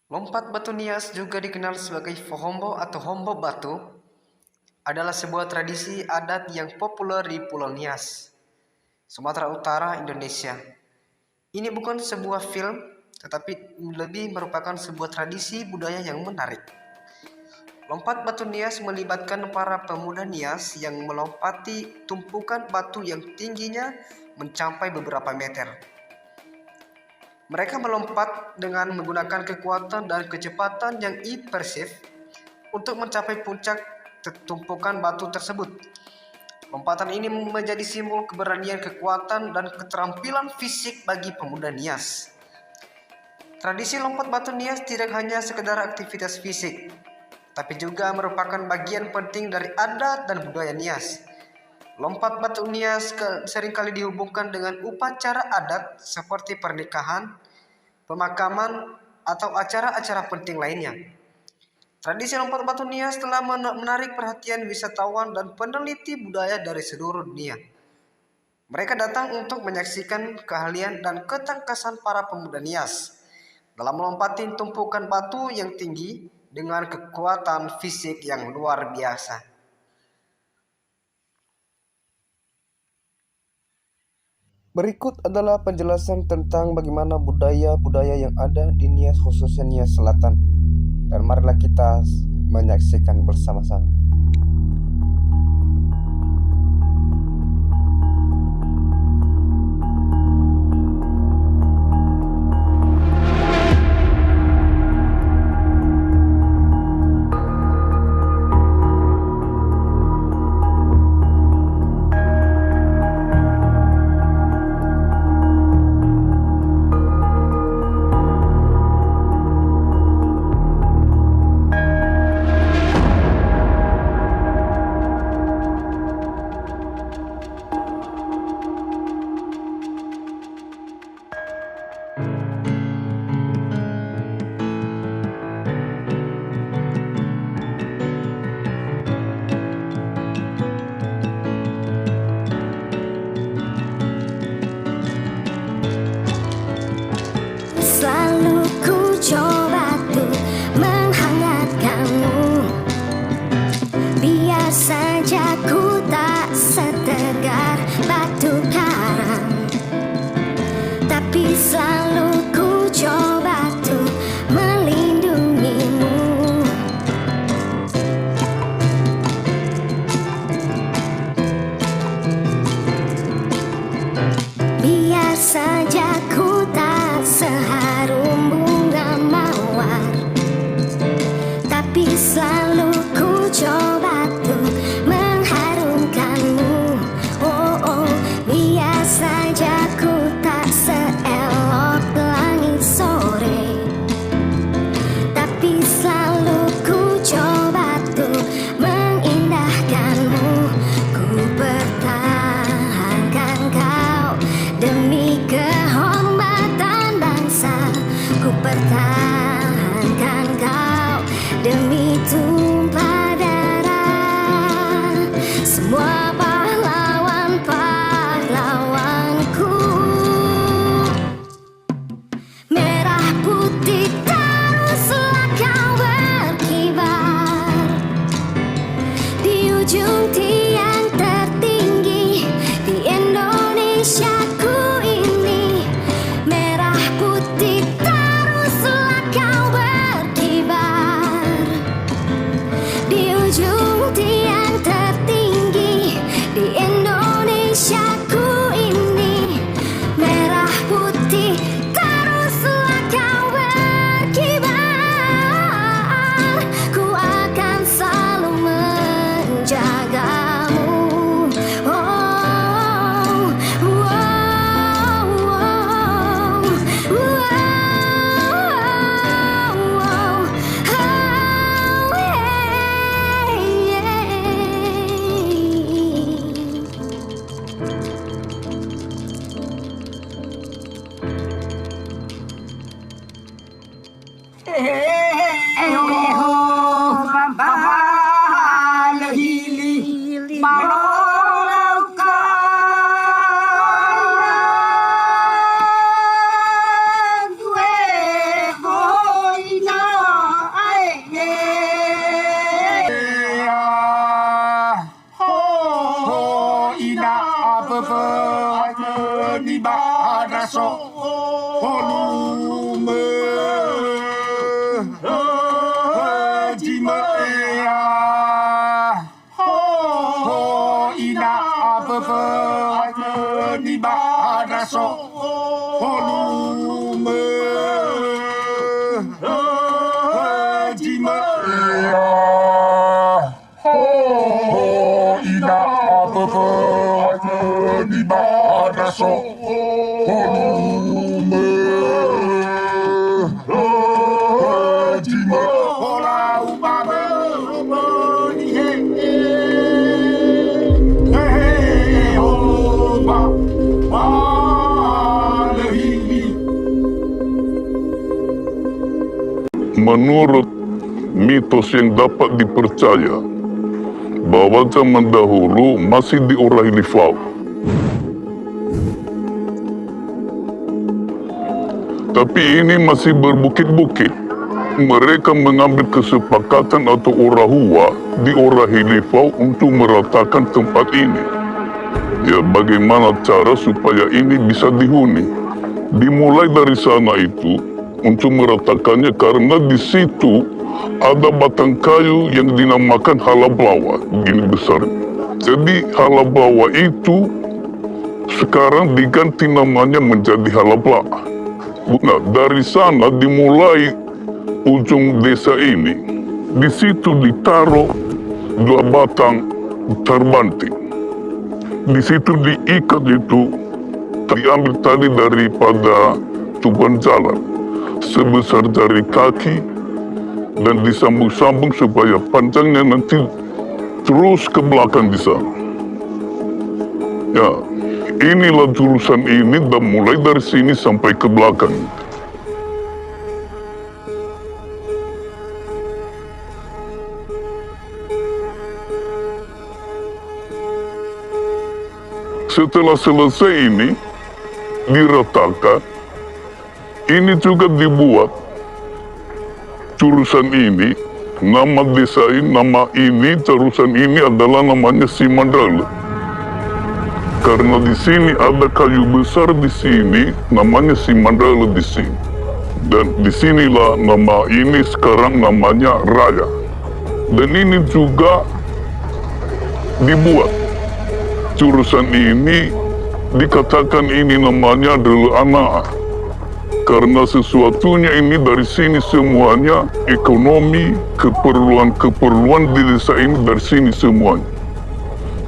Lompat batu Nias, juga dikenal sebagai Pohombo atau Hombo Batu, adalah sebuah tradisi adat yang populer di Pulau Nias, Sumatera Utara, Indonesia. Ini bukan sebuah film, tetapi lebih merupakan sebuah tradisi budaya yang menarik. Lompat batu Nias melibatkan para pemuda Nias yang melompati tumpukan batu yang tingginya mencapai beberapa meter. Mereka melompat dengan menggunakan kekuatan dan kecepatan yang impresif untuk mencapai puncak tumpukan batu tersebut. Lompatan ini menjadi simbol keberanian, kekuatan, dan keterampilan fisik bagi pemuda Nias. Tradisi lompat batu Nias tidak hanya sekedar aktivitas fisik, tapi juga merupakan bagian penting dari adat dan budaya Nias. Lompat batu Nias seringkali dihubungkan dengan upacara adat seperti pernikahan, pemakaman, atau acara-acara penting lainnya. Tradisi lompat batu Nias telah menarik perhatian wisatawan dan peneliti budaya dari seluruh dunia. Mereka datang untuk menyaksikan keahlian dan ketangkasan para pemuda Nias dalam melompati tumpukan batu yang tinggi dengan kekuatan fisik yang luar biasa. Berikut adalah penjelasan tentang bagaimana budaya-budaya yang ada di Nias, khususnya Nias Selatan. Dan marilah kita menyaksikan bersama-sama. Menurut mitos yang dapat dipercaya, bahwa zaman dahulu masih di Orailifau. Tapi ini masih berbukit-bukit. Mereka mengambil kesepakatan atau Orahua di Orailifau untuk meratakan tempat ini. Ya, bagaimana cara supaya ini bisa dihuni? Dimulai dari sana itu untuk meratakannya karena di situ ada batang kayu yang dinamakan halablawa, gini besar. Jadi halablawa itu sekarang diganti namanya menjadi halabla. Nah, dari sana dimulai ujung desa ini. Di situ ditaruh 2 batang terbanting. Di situ diikat itu, diambil tali daripada tuban jalan sebesar jari kaki dan disambung-sambung supaya panjangnya nanti terus ke belakang di sana. Ya, inilah jurusan ini dan mulai dari sini sampai ke belakang. Setelah selesai ini diratakan, ini juga dibuat jurusan ini, nama desa ini, nama ini, jurusan ini adalah namanya Simandala. Karena di sini ada kayu besar di sini, namanya Simandala di sini. Dan disinilah nama ini sekarang namanya Raya. Dan ini juga dibuat. Jurusan ini dikatakan ini namanya adalah anak. Karena sesuatunya ini dari sini semuanya, ekonomi, keperluan di desa ini dari sini semuanya.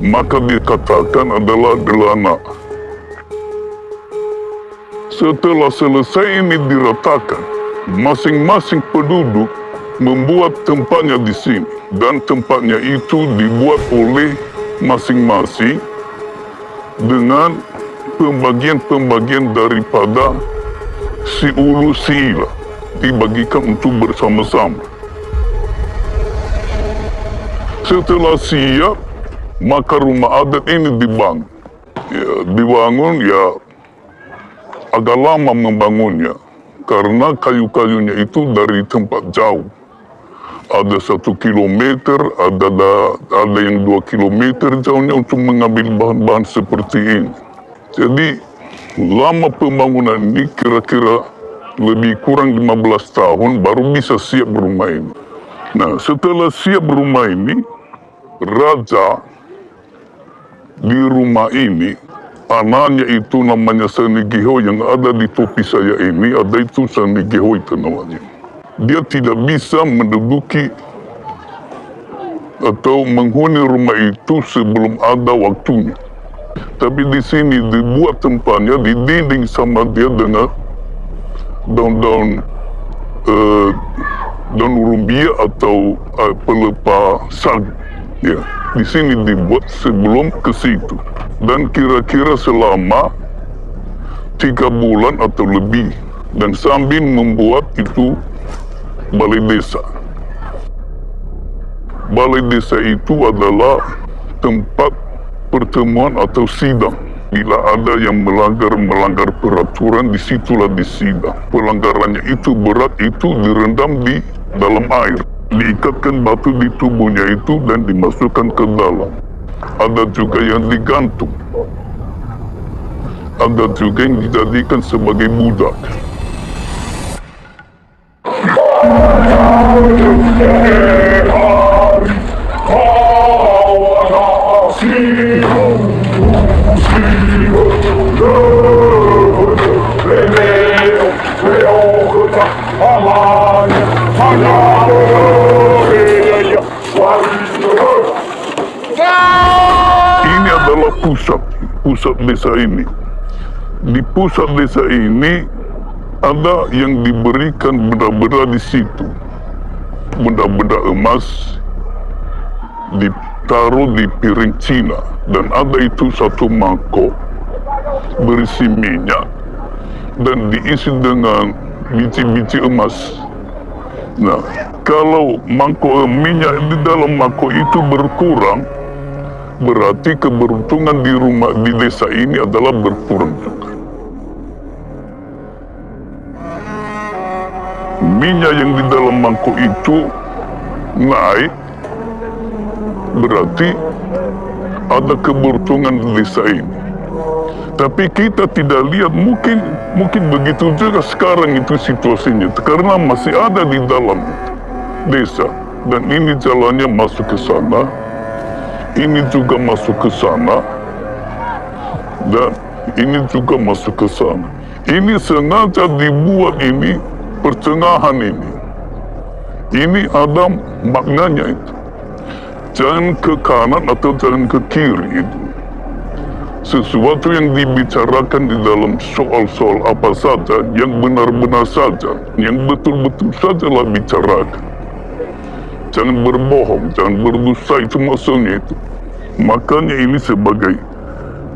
Maka dikatakan adalah anak. Setelah selesai ini diratakan, masing-masing penduduk membuat tempatnya di sini. Dan tempatnya itu dibuat oleh masing-masing dengan pembagian-pembagian daripada si ulu si ila dibagikan untuk bersama-sama. Setelah siap, maka rumah adat ini dibangun. Ya, dibangun ya agak lama membangunnya karena kayu-kayunya itu dari tempat jauh. Ada 1 kilometer, ada yang 2 kilometer jauhnya untuk mengambil bahan-bahan seperti ini. Jadi lama pembangunan ini kira-kira lebih kurang 15 tahun baru bisa siap rumah ini. Nah, setelah siap rumah ini, raja di rumah ini, anaknya itu namanya Sanigiho yang ada di topi saya ini, ada itu Sanigiho itu namanya. Dia tidak bisa menduduki atau menghuni rumah itu sebelum ada waktunya. Tapi di sini dibuat tempatnya di dinding sama dia dengan daun-daun daun rumbia atau pelepah sagu. Ya, di sini dibuat sebelum ke situ. Dan kira-kira selama 3 bulan atau lebih. Dan sambil membuat itu balai desa. Balai desa itu adalah tempat pertemuan atau sidang. Bila ada yang melanggar peraturan, disitulah disidang. Pelanggarannya itu berat, itu direndam di dalam air. Diikatkan batu di tubuhnya itu dan dimasukkan ke dalam. Ada juga yang digantung. Ada juga yang dijadikan sebagai budak. Ini adalah pusat desa ini. Di pusat desa ini ada yang diberikan benda-benda di situ. Benda-benda emas ditaruh di piring Cina, dan ada itu satu mangkok berisi minyak dan diisi dengan biji-biji emas. Nah, kalau mangkok minyak di dalam mangkok itu berkurang, berarti keberuntungan di desa ini adalah berkurang juga. Minyak yang di dalam mangkok itu naik, berarti ada keberuntungan di desa ini. Tapi kita tidak lihat, mungkin begitu juga sekarang itu situasinya, karena masih ada di dalam desa, dan ini jalannya masuk ke sana, ini juga masuk ke sana, dan ini juga masuk ke sana. Ini sengaja dibuat ini pertengahan ini. Ini ada maknanya itu. Jangan ke kanan atau jangan ke kiri itu. Sesuatu yang dibicarakan di dalam soal-soal apa saja, yang benar-benar saja, yang betul-betul sajalah bicarakan. Jangan berbohong, jangan berdusta, itu maksudnya itu. Makanya ini sebagai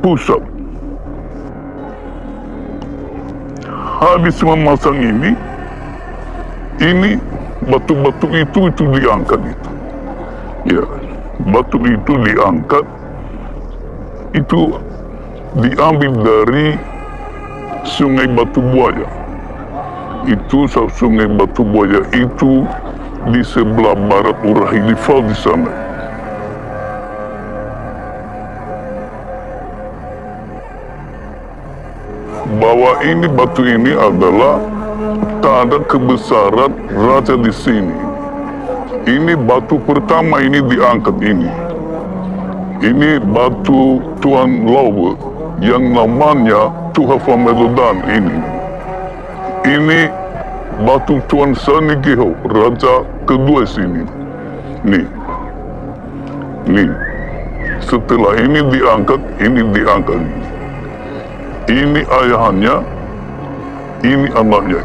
pusat. Habis memasang ini batu-batu itu diangkat itu. Ya, batu itu diangkat, itu diambil dari Sungai Batu Buaya. Itu Sungai Batu Buaya itu di sebelah barat Urahilifau di sana. Bahwa ini batu ini adalah tanda kebesaran raja di sini. Ini batu pertama ini diangkat ini. Ini batu Tuan Lawe yang namanya Tuhafa Melodan ini. Ini batu Tuan Sanigeho, raja kedua sini. Nih. Setelah ini diangkat. Ini ayahnya, ini anaknya.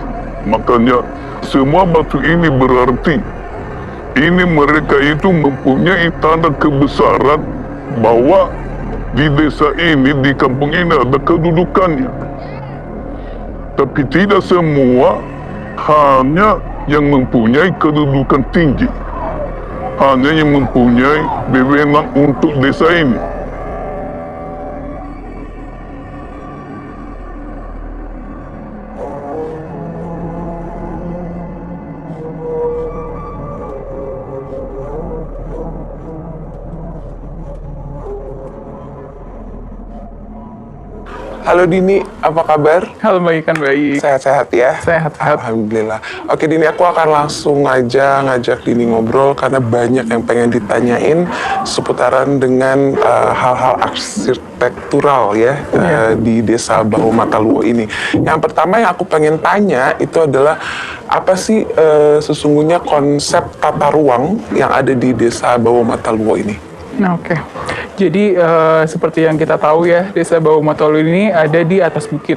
Makanya semua batu ini berarti ini mereka itu mempunyai tanda kebesaran bahwa di desa ini, di kampung ini ada kedudukannya. Tapi tidak semua hanya yang mempunyai kedudukan tinggi, hanya yang mempunyai wewenang untuk desa ini. Halo Dini, apa kabar? Halo, baik. Sehat-sehat ya? Sehat. Alhamdulillah. Oke Dini, aku akan langsung aja ngajak Dini ngobrol karena banyak yang pengen ditanyain seputaran dengan hal-hal arsitektural ya di desa Bahu Mataluo ini. Yang pertama yang aku pengen tanya itu adalah apa sih sesungguhnya konsep tata ruang yang ada di desa Bahu Mataluo ini? Nah, oke. Jadi seperti yang kita tahu ya, desa Bahu Mataluo ini ada di atas bukit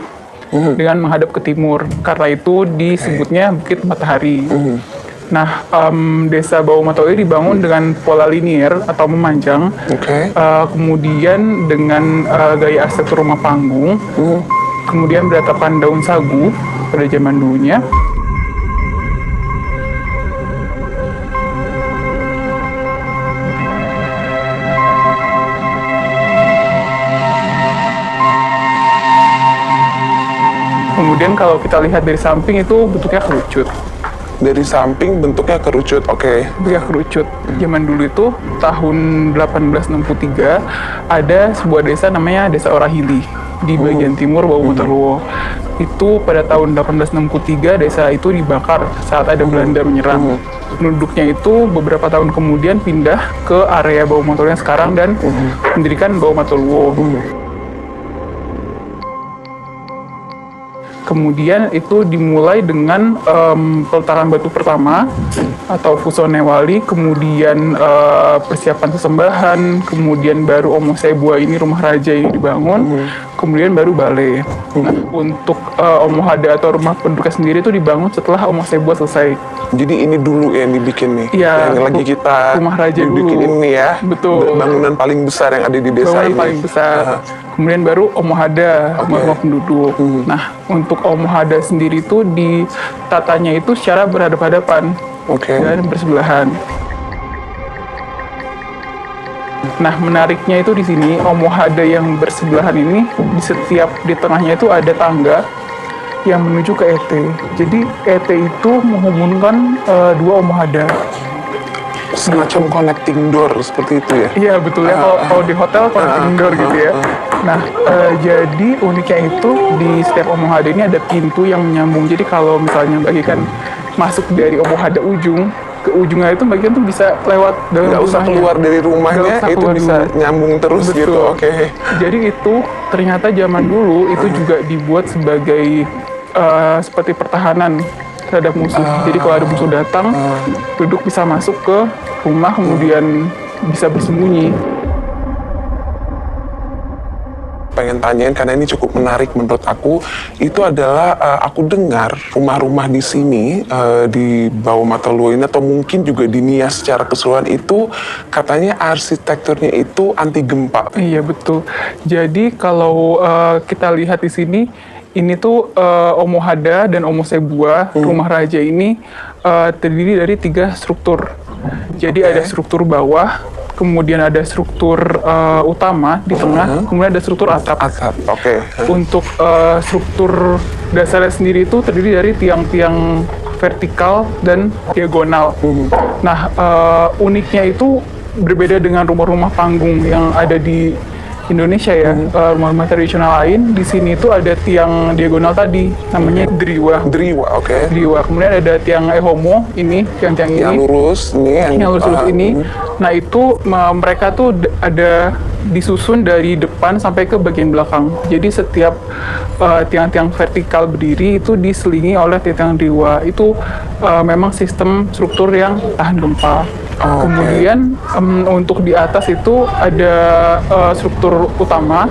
dengan menghadap ke timur. Karena itu disebutnya Bukit Matahari. Nah, desa Bahu Mataluo ini dibangun dengan pola linier atau memanjang. Kemudian dengan gaya arsitektur rumah panggung. Kemudian beratapan daun sagu pada zaman dulunya. Kemudian kalau kita lihat dari samping itu bentuknya kerucut. Dari samping bentuknya kerucut, oke. Bentuknya kerucut. Zaman dulu itu tahun 1863 ada sebuah desa namanya Desa Orahili di bagian timur Bahu Mataluo. Itu pada tahun 1863 desa itu dibakar saat ada Belanda menyerang. Penduduknya itu beberapa tahun kemudian pindah ke area Bahu Mataluo yang sekarang dan mendirikan Bahu Mataluo. Kemudian itu dimulai dengan peletakan batu pertama atau Fusonewali, kemudian persiapan sesembahan, kemudian baru Omo Sebua ini rumah raja ini dibangun, kemudian baru Bale. Nah, untuk Omo Hada atau rumah penduduknya sendiri itu dibangun setelah Omo Sebua selesai. Jadi ini dulu yang dibikin nih, Iya, yang lagi kita rumah raja bikin dulu. ini ya. Betul. Bangunan paling besar yang ada di desa Bangunan ini. paling besar. Kemudian baru Omo Hada, rumah penduduk. Nah, untuk Omo Hada sendiri itu ditatanya itu secara berhadapan-hadapan Oke. dan bersebelahan. Nah, menariknya itu di sini Omo Hada yang bersebelahan ini di tengahnya itu ada tangga yang menuju ke ET. Jadi ET itu menghubungkan dua Omo Hada. Semacam connecting door seperti itu ya. Iya betul ya, kalau di hotel connecting door gitu ya. Nah, jadi uniknya itu di setiap Omo Hada ini ada pintu yang menyambung. Jadi kalau misalnya bagikan masuk dari Omo Hada ujung ke ujungnya itu bagian tuh bisa lewat dalam Nggak usah rumahnya. keluar dari Nggak rumahnya, usah itu keluar bisa dulu. nyambung terus Betul. gitu. Oke. Jadi itu ternyata zaman dulu itu juga dibuat sebagai seperti pertahanan terhadap musuh. Jadi kalau ada musuh datang, penduduk bisa masuk ke rumah kemudian bisa bersembunyi. Pengen tanyain karena ini cukup menarik menurut aku, itu adalah aku dengar rumah-rumah di sini di bawah mata luar ini atau mungkin juga di Nias secara keseluruhan itu katanya arsitekturnya itu anti gempa. Iya betul. Jadi kalau kita lihat di sini, ini tuh Omo Hada dan Omo Sebua, rumah raja ini terdiri dari 3 struktur. Jadi ada struktur bawah, kemudian ada struktur utama di tengah, kemudian ada struktur atap. Atap, oke. Untuk struktur dasarnya sendiri itu terdiri dari tiang-tiang vertikal dan diagonal. Nah, uniknya itu berbeda dengan rumah-rumah panggung yang ada di Indonesia ya, rumah-rumah tradisional lain. Di sini itu ada tiang diagonal tadi, namanya driwa. Driwa, oke. Driwa. Kemudian ada tiang ehomo ini, tiang-tiang ini. Yang lurus nih, Yang lurus-lurus ini. Nah itu mereka tuh ada disusun dari depan sampai ke bagian belakang. Jadi setiap tiang-tiang vertikal berdiri itu diselingi oleh tiang driwa. Itu memang sistem struktur yang tahan gempa. Kemudian untuk di atas itu ada struktur utama.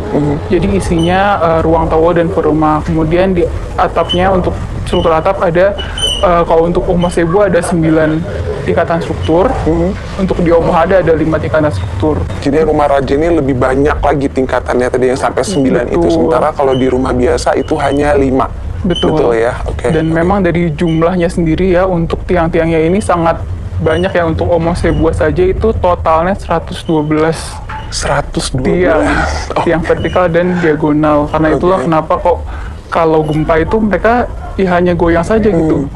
Jadi isinya ruang tawa dan perumah. Kemudian di atapnya untuk struktur atap ada kalau untuk Omo Sebua ada 9 tingkatan struktur, untuk di Omo Hada ada 5 tingkatan struktur. Jadi rumah raja ini lebih banyak lagi tingkatannya tadi yang sampai 9 itu. Betul. Sementara kalau di rumah biasa itu hanya 5. Betul. Ya, oke. Dan memang dari jumlahnya sendiri ya, untuk tiang-tiangnya ini sangat banyak ya. Untuk Omo Sebua saja itu totalnya 112 tiang, tiang vertikal dan diagonal. Karena itulah kenapa kok kalau gempa itu mereka ya hanya goyang saja gitu.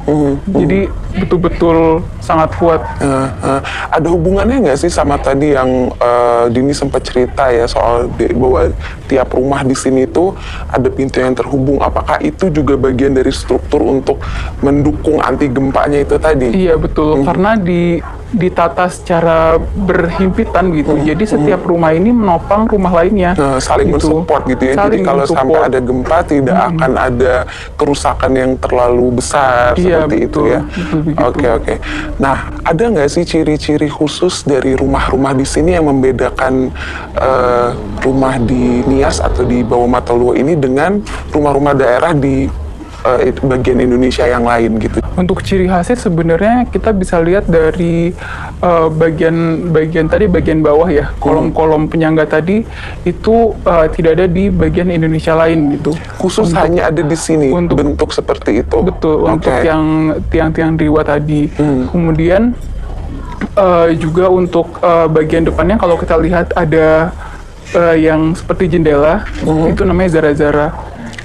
Jadi betul-betul sangat kuat. Ada hubungannya nggak sih sama tadi yang Dini sempat cerita ya soal bahwa tiap rumah di sini tuh ada pintu yang terhubung. Apakah itu juga bagian dari struktur untuk mendukung anti gempanya itu tadi? Iya betul, karena ditata secara berhimpitan gitu. Jadi setiap rumah ini menopang rumah lainnya. Saling gitu. mensupport gitu ya. Jadi Saling kalau sampai mensupport. ada gempa tidak akan ada kerusakan yang terlalu besar Iya, seperti itu betul. ya. Betul begitu. Oke. Nah, ada nggak sih ciri-ciri khusus dari rumah-rumah di sini yang membedakan rumah di Nias atau di bawah mata luar ini dengan rumah-rumah daerah di bagian Indonesia yang lain gitu? Untuk ciri khasnya sebenarnya kita bisa lihat dari bagian bawah ya, kolom-kolom penyangga tadi itu tidak ada di bagian Indonesia lain gitu. Khusus hanya ada di sini bentuk seperti itu. Betul, untuk Oke. yang tiang-tiang driwa tadi. Kemudian juga untuk bagian depannya kalau kita lihat ada yang seperti jendela, itu namanya zara-zara.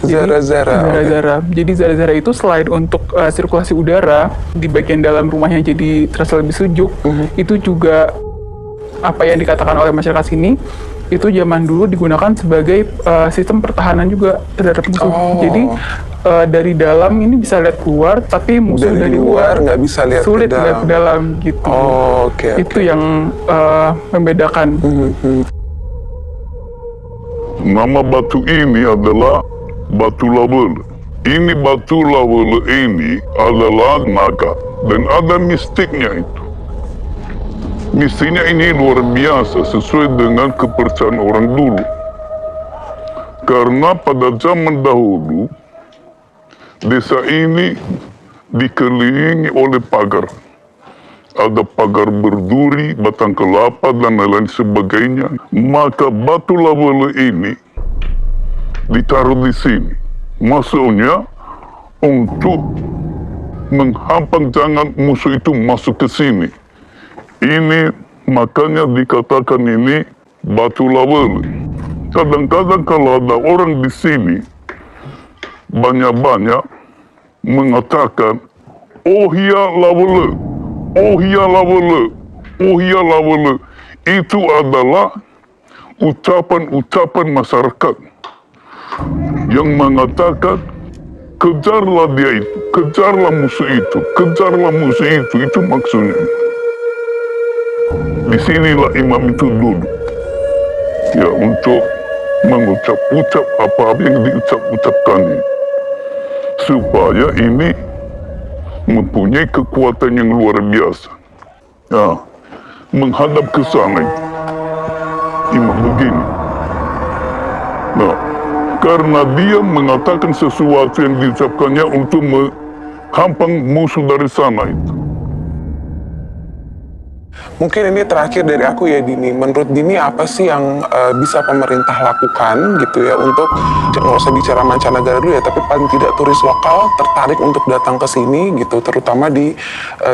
Zara-zara. Jadi zara-zara itu selain untuk sirkulasi udara di bagian dalam rumahnya jadi terasa lebih sejuk, itu juga apa yang dikatakan oleh masyarakat sini itu zaman dulu digunakan sebagai sistem pertahanan juga terhadap musuh. Jadi dari dalam ini bisa lihat keluar, tapi musuh dari luar nggak bisa lihat sulit ke dalam. lihat ke dalam gitu. Oke. Itu yang membedakan. Nama batu ini adalah batu label. Ini batu lawele ini adalah naga dan ada mistiknya itu. Mistiknya ini luar biasa sesuai dengan kepercayaan orang dulu. Karena pada zaman dahulu desa ini dikelilingi oleh pagar. Ada pagar berduri, batang kelapa dan lain-lain sebagainya. Maka batu lawele ini ditaruh di sini. Maksudnya untuk menghampang jangan musuh itu masuk ke sini. Ini makanya dikatakan ini batu lawele. Kadang-kadang kalau ada orang di sini banyak-banyak mengatakan, oh iya lawele, oh iya lawele, oh iya lawele. Itu adalah ucapan-ucapan masyarakat yang mengatakan kejarlah dia itu, kejarlah musuh itu, kejarlah musuh itu maksudnya. Disinilah imam itu duduk, ya untuk mengucap-ucap apa yang diucap-ucapkannya, supaya ini mempunyai kekuatan yang luar biasa. Ya, menghadap ke sana itu, imam begini. Nah, karena dia mengatakan sesuatu yang diucapkannya untuk menghampang musuh dari sana itu. Mungkin ini terakhir dari aku ya Dini. Menurut Dini apa sih yang bisa pemerintah lakukan gitu ya untuk, nggak usah bicara mancanegara dulu ya, tapi paling tidak turis lokal tertarik untuk datang ke sini gitu, terutama di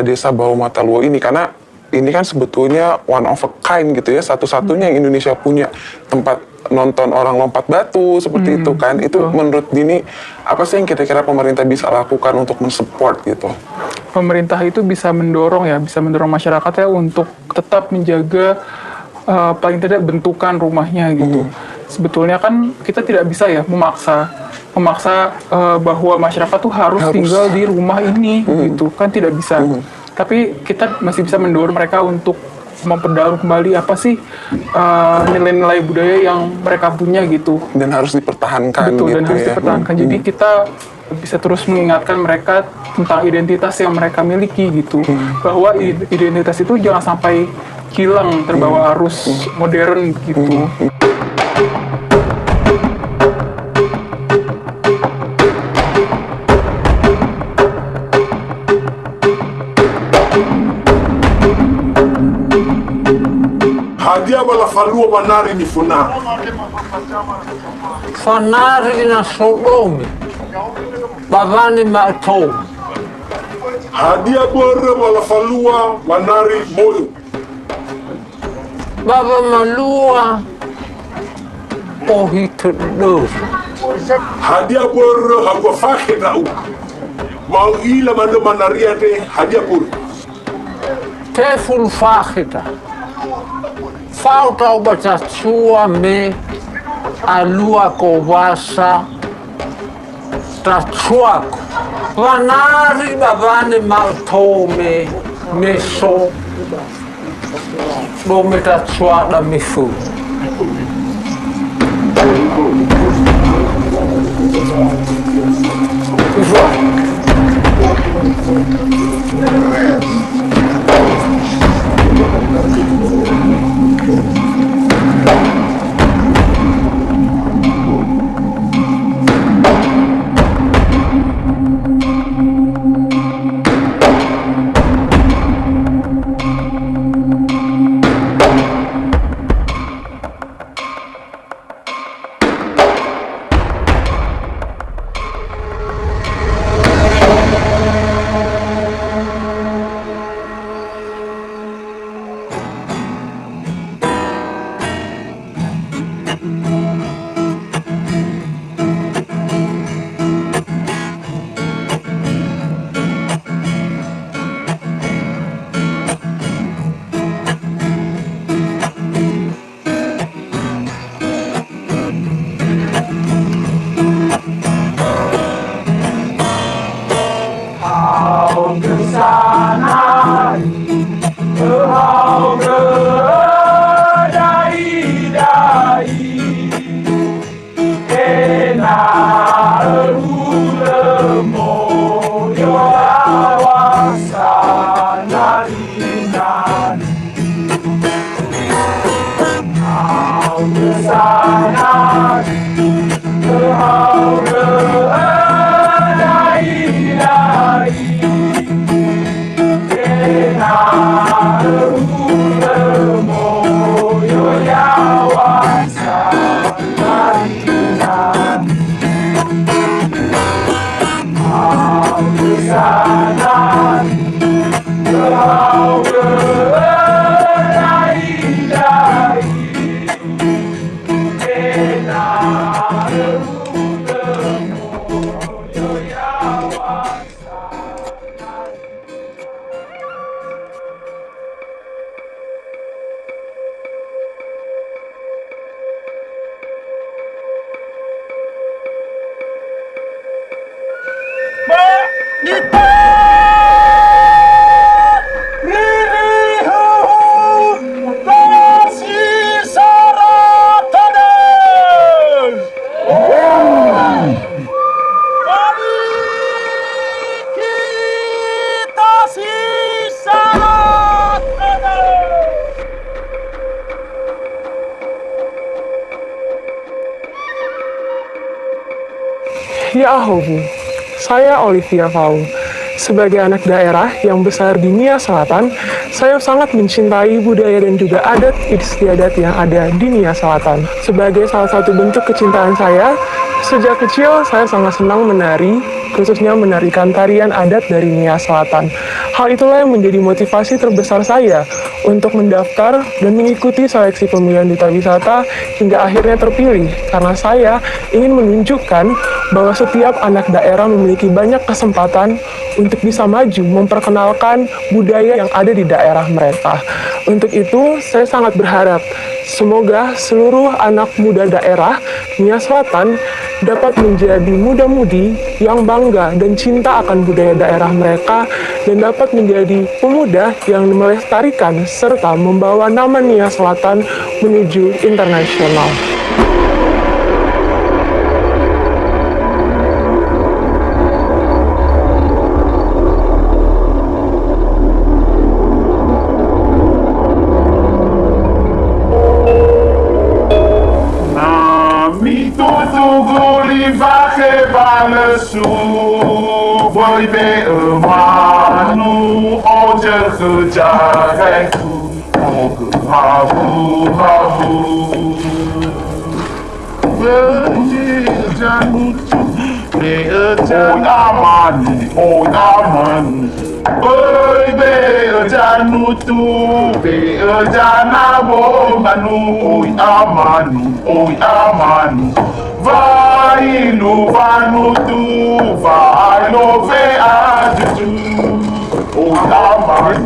desa Bau Mataluo ini, karena ini kan sebetulnya one of a kind gitu ya, satu-satunya yang Indonesia punya tempat nonton orang lompat batu seperti itu kan. Itu menurut Dini apa sih yang kira-kira pemerintah bisa lakukan untuk mensupport gitu? Pemerintah itu bisa mendorong masyarakat ya untuk tetap menjaga paling tidak bentukan rumahnya gitu. Sebetulnya kan kita tidak bisa ya memaksa bahwa masyarakat tuh harus tinggal di rumah ini gitu kan, tidak bisa. Tapi kita masih bisa mendorong mereka untuk memperdalam kembali apa sih nilai-nilai budaya yang mereka punya gitu. Dan harus dipertahankan. Betul, gitu dan harus ya. dipertahankan. Jadi kita bisa terus mengingatkan mereka tentang identitas yang mereka miliki gitu. Bahwa identitas itu jangan sampai hilang terbawa arus modern gitu. Hadia wala falua manari ni funa. Fanari na Sodomi, Bavani Matou, Hadia bora wala falua manari moyo. Baba Malua, Ohitudu, Hadia bora hagwa fakhe na u. Mau ila mando manaria te hadia bora. Teful Fachita, Falta Ubatatua me, Alua Kovasa, Tachuaco, Vanari Bavani Matou me, Meso, Dome Tachuada Mifu. Ya Ahobu, saya Olivia Fau. Sebagai anak daerah yang besar di Nia Selatan, saya sangat mencintai budaya dan juga adat istiadat yang ada di Nia Selatan. Sebagai salah satu bentuk kecintaan saya, sejak kecil saya sangat senang menari, khususnya menarikan tarian adat dari Nia Selatan. Hal itulah yang menjadi motivasi terbesar saya untuk mendaftar dan mengikuti seleksi pemilihan duta wisata hingga akhirnya terpilih, karena saya ingin menunjukkan bahwa setiap anak daerah memiliki banyak kesempatan untuk bisa maju memperkenalkan budaya yang ada di daerah mereka. Untuk itu, saya sangat berharap semoga seluruh anak muda daerah Nia Selatan dapat menjadi muda-mudi yang bangga dan cinta akan budaya daerah mereka dan dapat menjadi pemuda yang melestarikan serta membawa nama Nia Selatan menuju internasional. Vai no vanutu, vai no veadutu. Oi aman,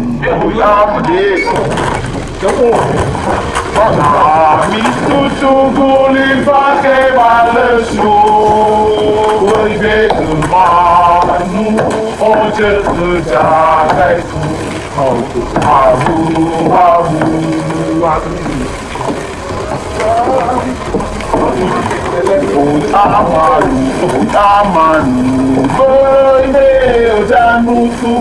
mi tutu guli vake balesu. Oi be manu, oje kejagai tu. Abu, abu, abu. Amanu, boy beojanu tu,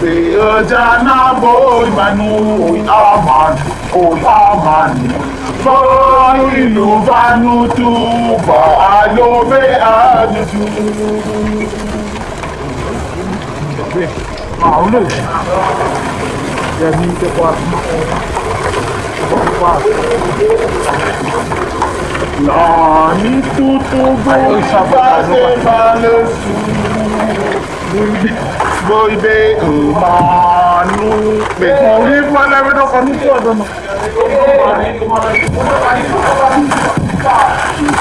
beojana boy manu, amanu, boy luvanu tu, baalo beadu tu. Maulu, jadi kekuat. Nani tutu boy balesu, boy be manu, be kori mana be dokan itu ada no.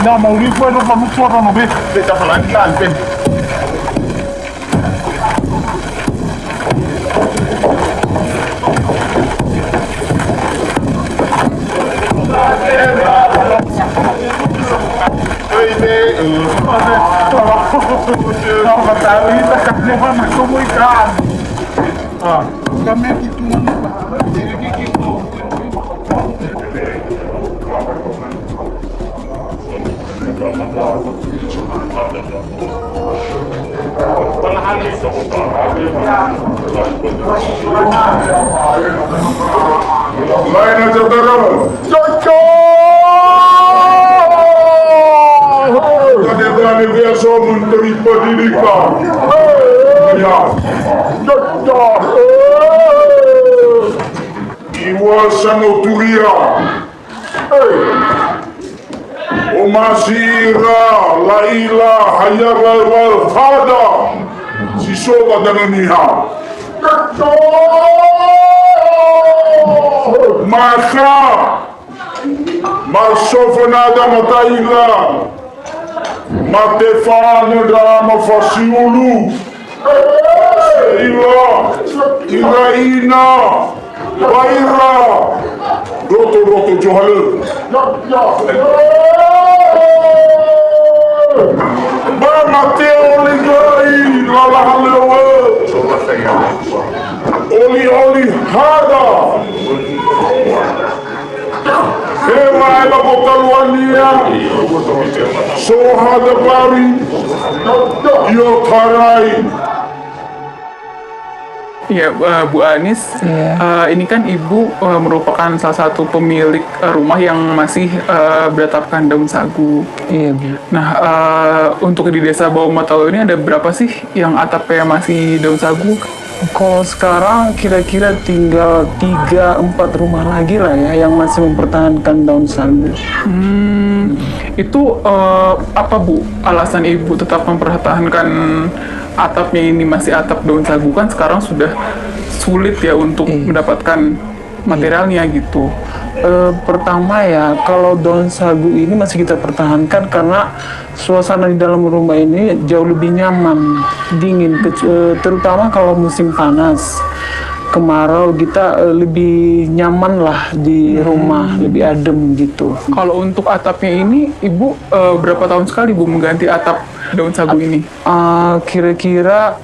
Nah mau lihat be dokan itu ada no be, be cakap lagi kan be. Kalau kata kita kerja nak komunikasi, kami itu lain aja terus. Kadang-kadang biasa menteri pendidikan. Ya, awal sanoturia. Omasira laila hayawal wal hada sisoba dananiha. Maka masofanada mataila matefana da mafasiulu iraina waira roto johale Mateo ligai lalahalewe oli hada Hema eba botaluania Sohada bari Yotarai. Ya, Bu Anis, ini kan Ibu merupakan salah satu pemilik rumah yang masih beratapkan daun sagu. Iya, Bu. Nah, untuk di Desa Bau Matalo ini ada berapa sih yang atapnya masih daun sagu? Kalau sekarang kira-kira tinggal 3-4 rumah lagi lah ya yang masih mempertahankan daun sagu. Itu apa Bu alasan Ibu tetap mempertahankan atapnya ini masih atap daun sagu? Kan sekarang sudah sulit ya untuk mendapatkan materialnya gitu. Pertama ya, kalau daun sagu ini masih kita pertahankan karena suasana di dalam rumah ini jauh lebih nyaman, dingin, terutama kalau musim panas. Kemarau kita lebih nyaman lah di rumah, lebih adem gitu. Kalau untuk atapnya ini, Ibu berapa tahun sekali Bu mengganti atap daun sagu ini? Kira-kira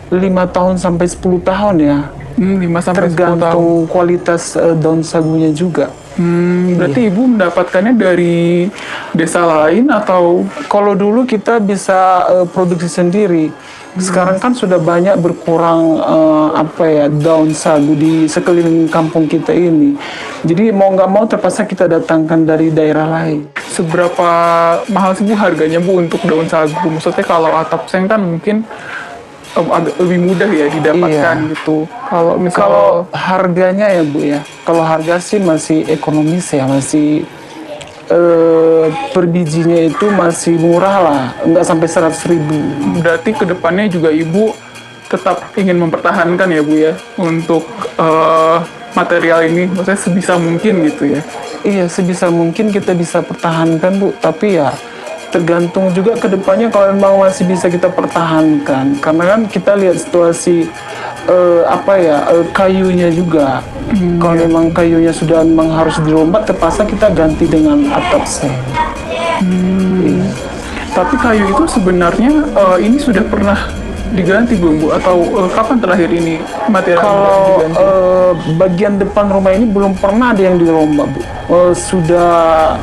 5 tahun sampai 10 tahun ya. 5 sampai 10 tahun. Tergantung kualitas daun sagunya juga. Berarti Ibu mendapatkannya dari desa lain atau? Kalau dulu kita bisa produksi sendiri. Sekarang kan sudah banyak berkurang daun sagu di sekeliling kampung kita ini. Jadi mau nggak mau terpaksa kita datangkan dari daerah lain. Seberapa mahal sih Bu harganya Bu untuk daun sagu? Maksudnya kalau atap seng kan mungkin agak lebih mudah ya didapatkan gitu. Kalau harganya ya Bu ya, kalau harga sih masih ekonomis ya, masih per bijinya itu masih murah lah, nggak sampai 100.000. Berarti kedepannya juga Ibu tetap ingin mempertahankan ya Bu ya untuk material ini, maksudnya sebisa mungkin gitu ya? Iya, sebisa mungkin kita bisa pertahankan Bu, tapi ya tergantung juga ke depannya kalau memang masih bisa kita pertahankan, karena kan kita lihat situasi kayunya juga. Kalau memang kayunya sudah memang harus dirombak, terpaksa kita ganti dengan atap seng. Tapi kayu itu sebenarnya ini sudah pernah diganti belum Bu? Atau kapan terakhir ini material Kalau diganti? bagian depan rumah ini belum pernah ada yang dirombak Bu. Sudah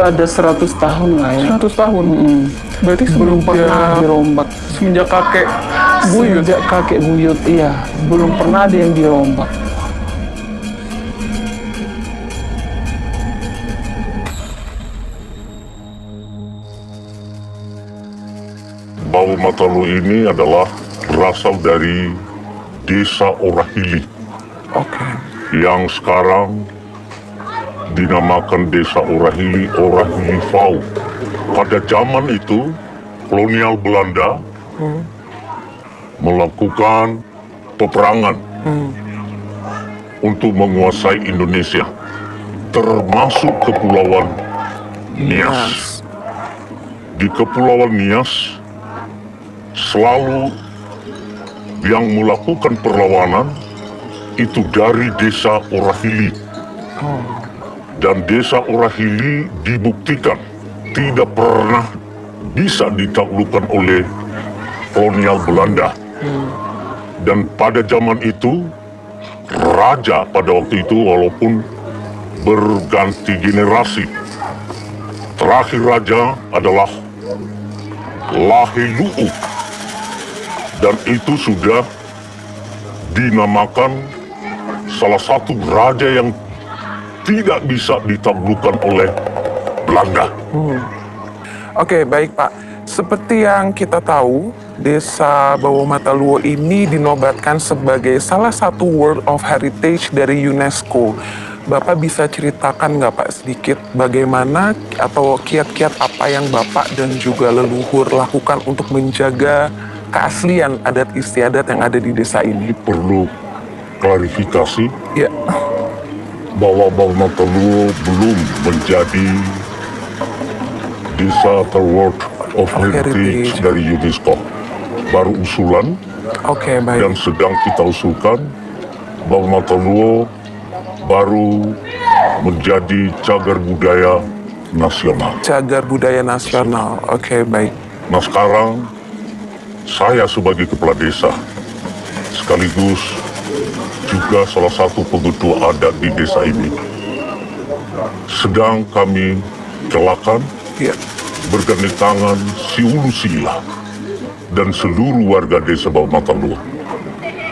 ada 100 tahun lah ya. 100 tahun? Berarti Belum pernah dirombak. semenjak kakek buyut? Sejak kakek buyut, iya. Belum pernah ada yang dirombak. Bau Matalo ini adalah berasal dari Desa Orahili yang sekarang dinamakan Desa Orahili, Orahili Fau. Pada zaman itu, kolonial Belanda melakukan peperangan untuk menguasai Indonesia, termasuk Kepulauan Nias. Di Kepulauan Nias, selalu yang melakukan perlawanan itu dari Desa Orahili. Dan Desa Orahili dibuktikan tidak pernah bisa ditaklukkan oleh kolonial Belanda. Dan pada zaman itu, raja pada waktu itu walaupun berganti generasi, terakhir raja adalah Lahiluu. Dan itu sudah dinamakan salah satu raja yang tidak bisa ditaklukkan oleh Belanda. Oke, baik Pak. Seperti yang kita tahu, Desa Bawomataluo ini dinobatkan sebagai salah satu World of Heritage dari UNESCO. Bapak bisa ceritakan nggak Pak sedikit bagaimana atau kiat-kiat apa yang Bapak dan juga leluhur lakukan untuk menjaga keaslian adat istiadat yang ada di desa ini? Perlu klarifikasi Ya, bahwa Bawomataluo belum menjadi desa World of Heritage Heritage. dari UNESCO. Baru usulan oke, dan baik. sedang kita usulkan. Bawomataluo baru menjadi cagar budaya nasional. Cagar budaya nasional. Oke, baik. Nah sekarang saya sebagai kepala desa sekaligus juga salah satu pengetua adat di desa ini sedang kami galakan Ya, bergandeng tangan si Ulu Sila dan seluruh warga desa Bawomataluo.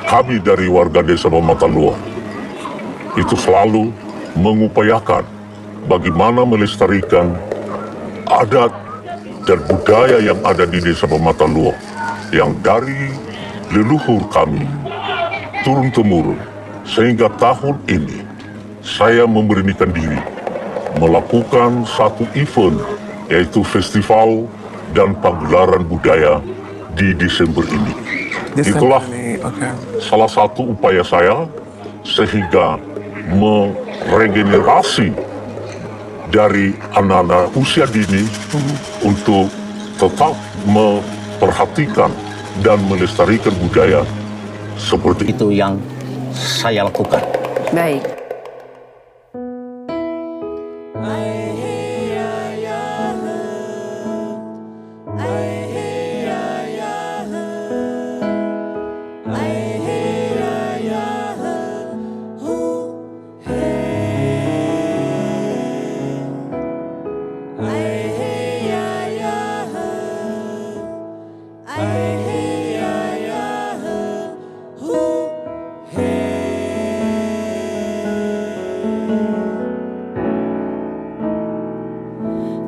Kami dari warga desa Bawomataluo itu selalu mengupayakan bagaimana melestarikan adat dan budaya yang ada di desa Bawomataluo yang dari leluhur kami turun-temurun, sehingga tahun ini saya memberanikan diri melakukan satu event, yaitu festival dan pagelaran budaya di Desember ini. Desember Itulah ini, oke. salah satu upaya saya sehingga meregenerasi dari anak-anak usia dini untuk tetap memperhatikan dan melestarikan budaya seperti itu. Itu yang saya lakukan. Baik.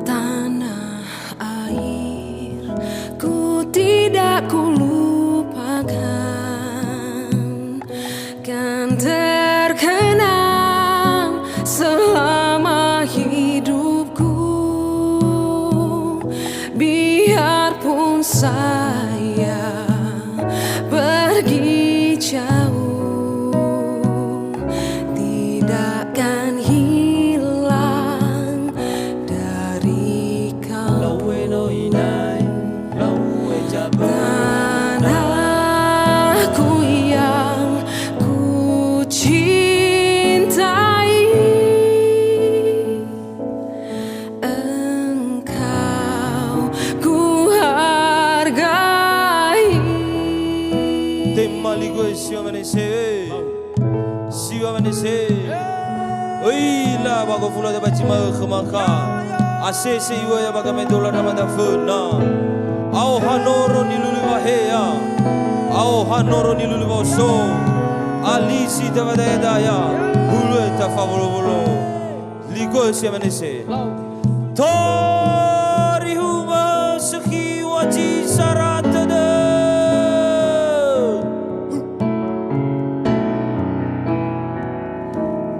Tanah air ku tidak kulupakan, kan terkenang selama hidupku. Biarpun saya pergi jauh, tidakkan hilang dari kau. Tanahku yang ku cintai, engkau ku hargai. Siwa manese, oi la bago fula da bacima khmaka, asese iwa ya baga mendola da manda funa, au hanoro ni luluwa heya, au hanoro ni luluwa so, alisi da bada daya, bulu ta favolo bolo, ligo siwa manese, tori huma sekhi waji saratada.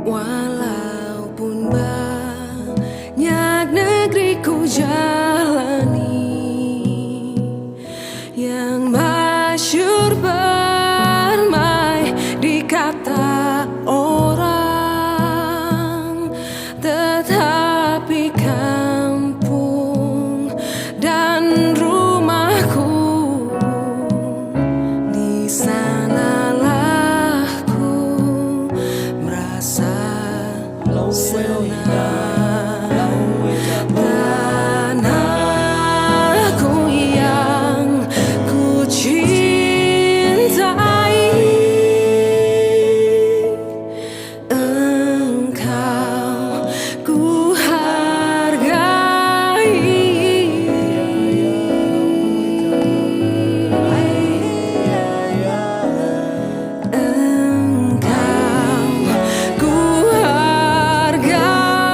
Walaupun banyak negeri ku jalani, yang masyhur permai di kata orang, tetapi kampung dan rumahku, di sanalah ku merasa tanahku yang ku cintai, engkau ku hargai. Engkau ku hargai.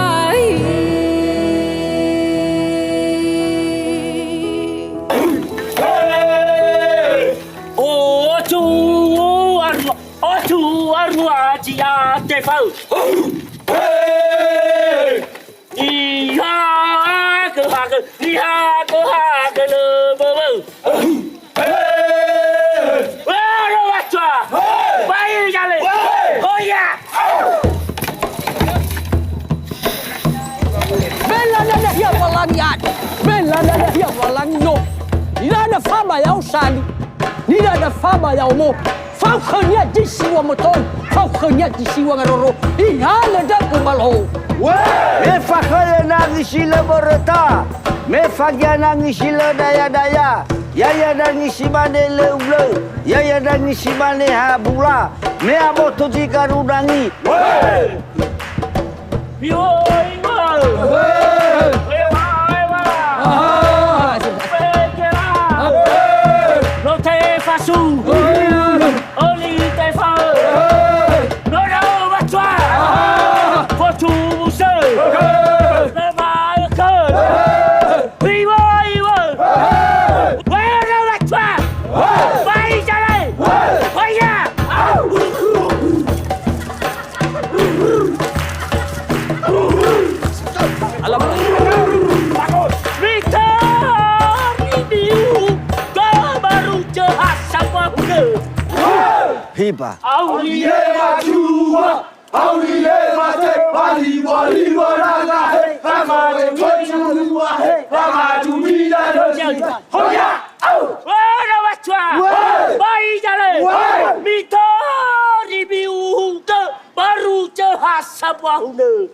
Tefau. Iha ke le bobo. Wah, wacwa. Bayi jale. Oh ya. Belanda ya walangian. Belanda ya walangino. Nida fama ya usali. Nida fama ya umo. Fau khanya jisiwa moton. Fau khanya jisiwa ngaroro. Ihala da kumalo. Me fakhaya nangisila borota. Me fagya nangisila daya-daya. Yaya nangisimane leuble. Yaya nangisimane habula. Me aboto jika rudangi. Hiba. Aulie majua, aulie mate, wali wali wala he, ramade majua he, ramadu bila dosi. Hoya, au, wala wachwa, bayi jale, mito ribiu ke baru jahasa wahune.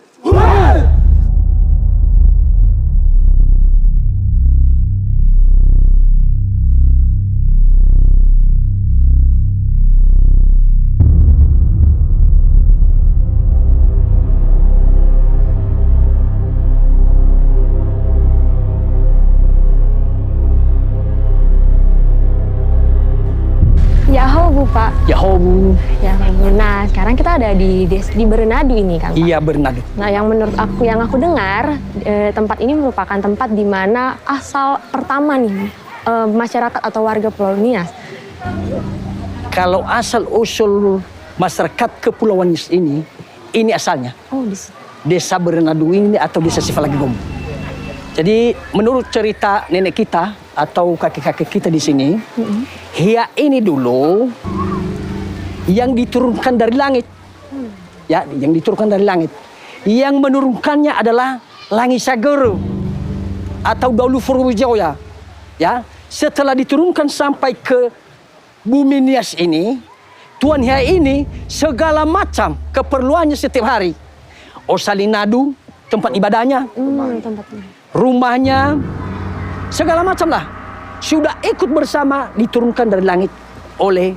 Yaho Bu Pak. Yaho Bu. Yaho. Nah sekarang kita ada di Berenadu ini kan Pak? Iya Berenadu. Nah yang menurut aku dengar tempat ini merupakan tempat di mana asal pertama nih masyarakat atau warga Pulau Nias. Kalau asal usul masyarakat Kepulauan Nias ini asalnya. Oh Desa Berenadu ini atau Desa Sifalagigom. Jadi menurut cerita nenek kita atau kakek-kakek kita di sini, Hia ini dulu yang diturunkan dari langit. Ya, yang diturunkan dari langit. Yang menurunkannya adalah Langi Sagoro atau Daulu Furwijaya. Ya, setelah diturunkan sampai ke bumi Nias ini, Tuan Hia ini segala macam keperluannya setiap hari. Osalinadu, tempat ibadahnya, rumahnya, segala macam lah. Sudah ikut bersama diturunkan dari langit oleh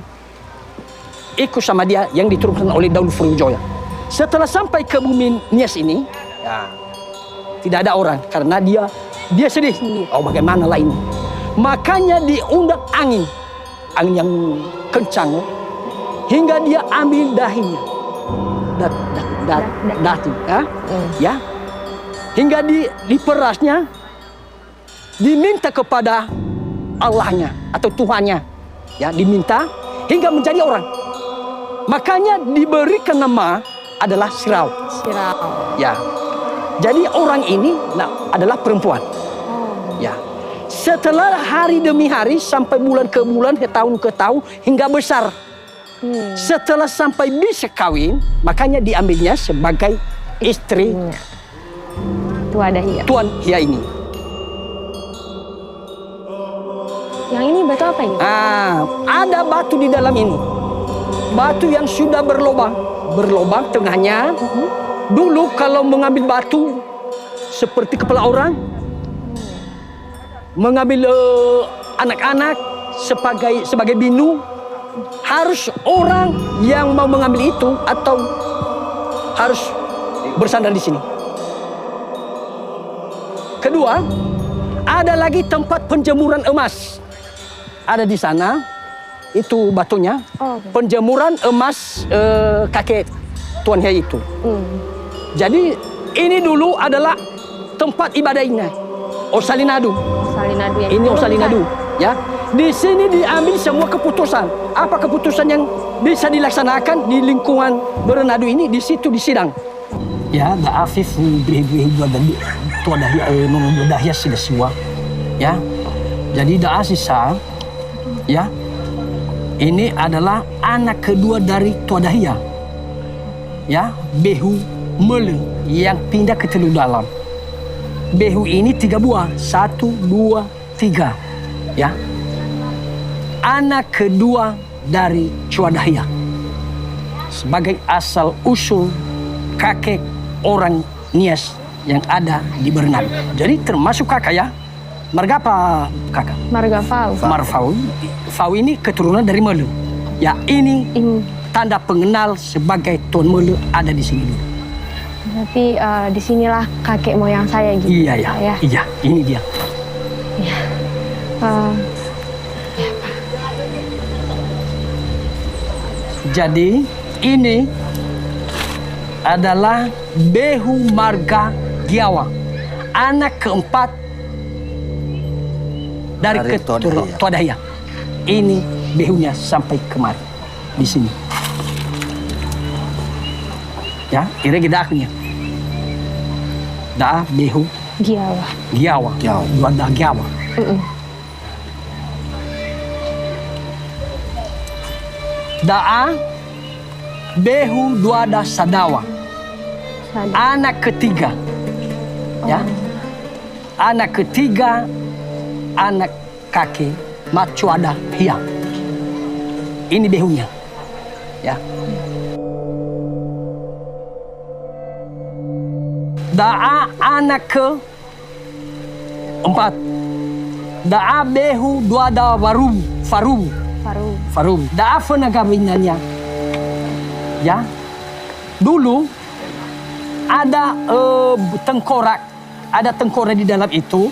ikut sama dia yang diturunkan oleh Daulu Furwijaya. Setelah sampai ke bumi Nias ini, ya, tidak ada orang karena dia sedih. Oh bagaimana lah ini? Makanya diundang angin yang kencang hingga dia ambil dahinya, dati, ya, hingga diperasnya, diminta kepada Allahnya atau Tuhannya, ya diminta hingga menjadi orang. Makanya diberikan nama adalah Sirau. Ya, jadi orang ini adalah perempuan. Ya, setelah hari demi hari sampai bulan ke bulan, tahun ke tahun hingga besar. Setelah sampai bisa kawin, makanya diambilnya sebagai istri Tuan Hia ini. Yang ini batu apa ini? Ada batu di dalam ini. Batu yang sudah berlobang tengahnya. Dulu kalau mengambil batu seperti kepala orang, mengambil anak-anak sebagai binu, harus orang yang mau mengambil itu atau harus bersandar di sini. Kedua, ada lagi tempat penjemuran emas. Ada di sana, itu batunya, penjemuran emas kakek Tuan Hia itu. Jadi ini dulu adalah tempat ibadahnya, Osalinadu. Osalinadu ya. Ini Osalinadu, ya. Di sini diambil semua keputusan. Apa keputusan yang bisa dilaksanakan di lingkungan Berenadu ini, di situ di sidang. Ya, da afif behe tua dahia nono dahia sida siwa. Ya. Jadi da asisa ya. Ini adalah anak kedua dari tua dahia. Ya, Behu Mele yang pindah ke Teluk Dalam. Behu ini 3 buah, 1, 2, 3. Ya. Anak kedua dari Chua Dahia sebagai asal usul kakek orang Nias yang ada di Berenadu. Jadi termasuk kakak ya. Marga apa kakak? Marga Fau. Marfau. Fau ini keturunan dari Mele. Ya, ini tanda pengenal sebagai Tuan Mele ada di sini dulu. Berarti disinilah kakek moyang saya gitu. Iya ya. Ya. Iya, ini dia. Iya. Jadi ini adalah Behu Marga Giawa, anak keempat dari keturunan Tua Dahia. Ini behunya sampai kemari di sini. Ya, ini gedaknya. Da Behu Giawa. Giawa. Dua da Giawa. Daa Behu Duada Sadawa. Anak ketiga. Ya. Anak ketiga anak kakek Macuada Hia. Ini behunya. Ya. Daa anak ke empat. Daa Behu Duada Farum. Daa penagawinannya. Ya. Dulu ada tengkorak di dalam itu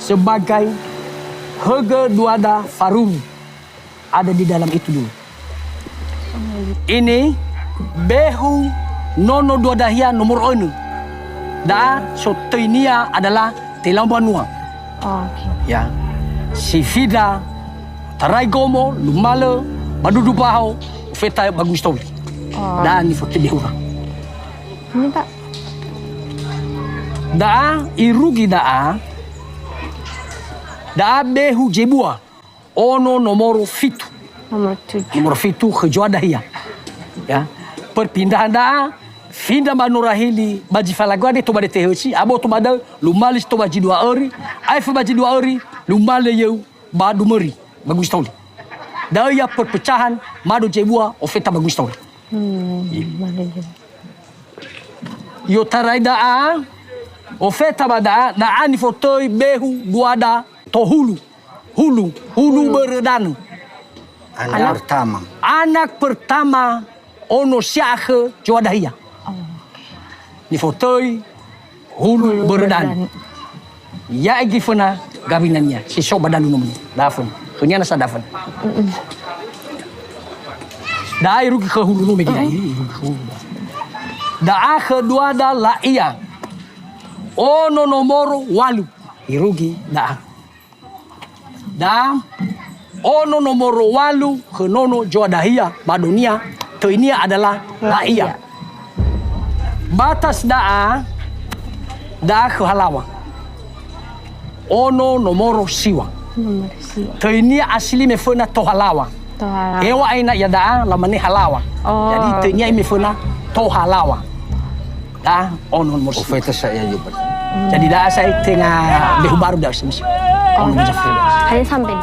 sebagai Hege Duada Farum. Ada di dalam itu dulu. Ini Behu Nono Duadahia nomor 1. Da Sotoinia adalah Telang Banua. Ya. Sifida Tarai Gomo, Lumale, Badudu Bahau, Feta Bagus Tawi. Dan ni foto Behura. Ini Pak. Daa Irugi Daa Behu Jebua. Ono nomor fitu. Nomor 7. Nomor fitu Hejua Dahia. Ya. Perpindahan Daa Finda Manurahili Baji Falagwade to Bade Teheci, Abo to Bada, Lumalis to Baji 2 ori, Aifa Baji 2 ori, Lumale Yeu, Badu Meri. Bagus tahu. Daya perpecahan Madu Jebua Ofeta bagus tahu. Yo tarai daa Ofeta bada daa ni fotoi Behu Duada Tohulu. Hulu Beredanu. Anak pertama ono Siahe Joadahia. Ni fotoi Hulu Beredanu. Ya gifana gabinannya si Sobadalu nomor Dafun. Kunya nasa Dafun. Daa irugi ke hulu no begini. Daa kedua ada Laia. Ono nomor 8. Irugi daa. Daa ono nomor 8 ke nono Joadahia Badonia. To ini adalah Laia. Batas daa ke Halawa. Ono nomor siwa. To ini asli mefuna to Halawa. Ewa aina ya daa lamane Halawa. Jadi to ini mefuna to Halawa. Dah ono nomor siwa. Ofeta saya juga. Jadi daa saya tengah Behu baru dah semisi. Ono Jafri. Hanya sampai di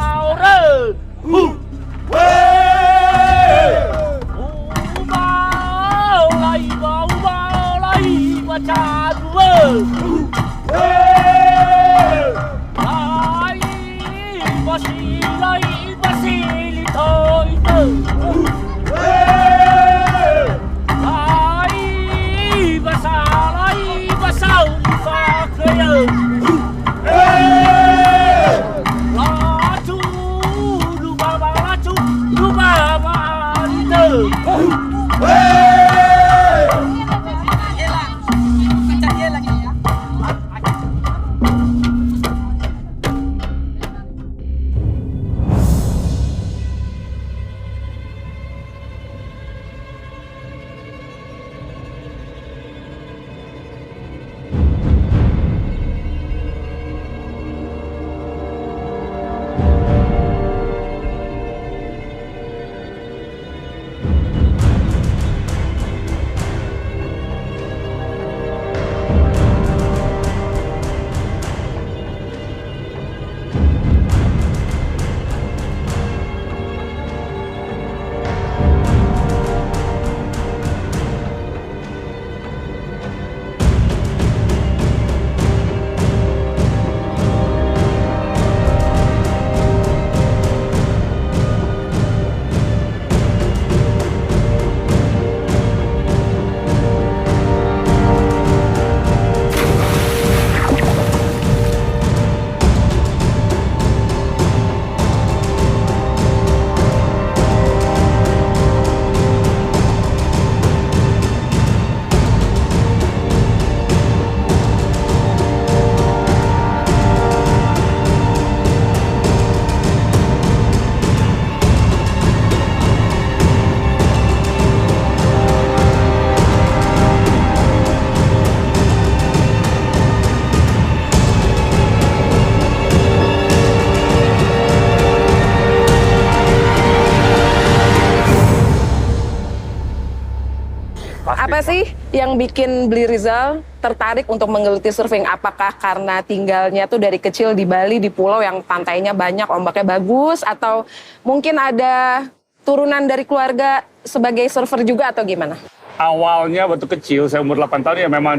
Apa sih yang bikin Bli Rizal tertarik untuk menggeluti surfing? Apakah karena tinggalnya tuh dari kecil di Bali, di pulau yang pantainya banyak, ombaknya bagus, atau mungkin ada turunan dari keluarga sebagai surfer juga atau gimana? Awalnya waktu kecil, saya umur 8 tahun ya memang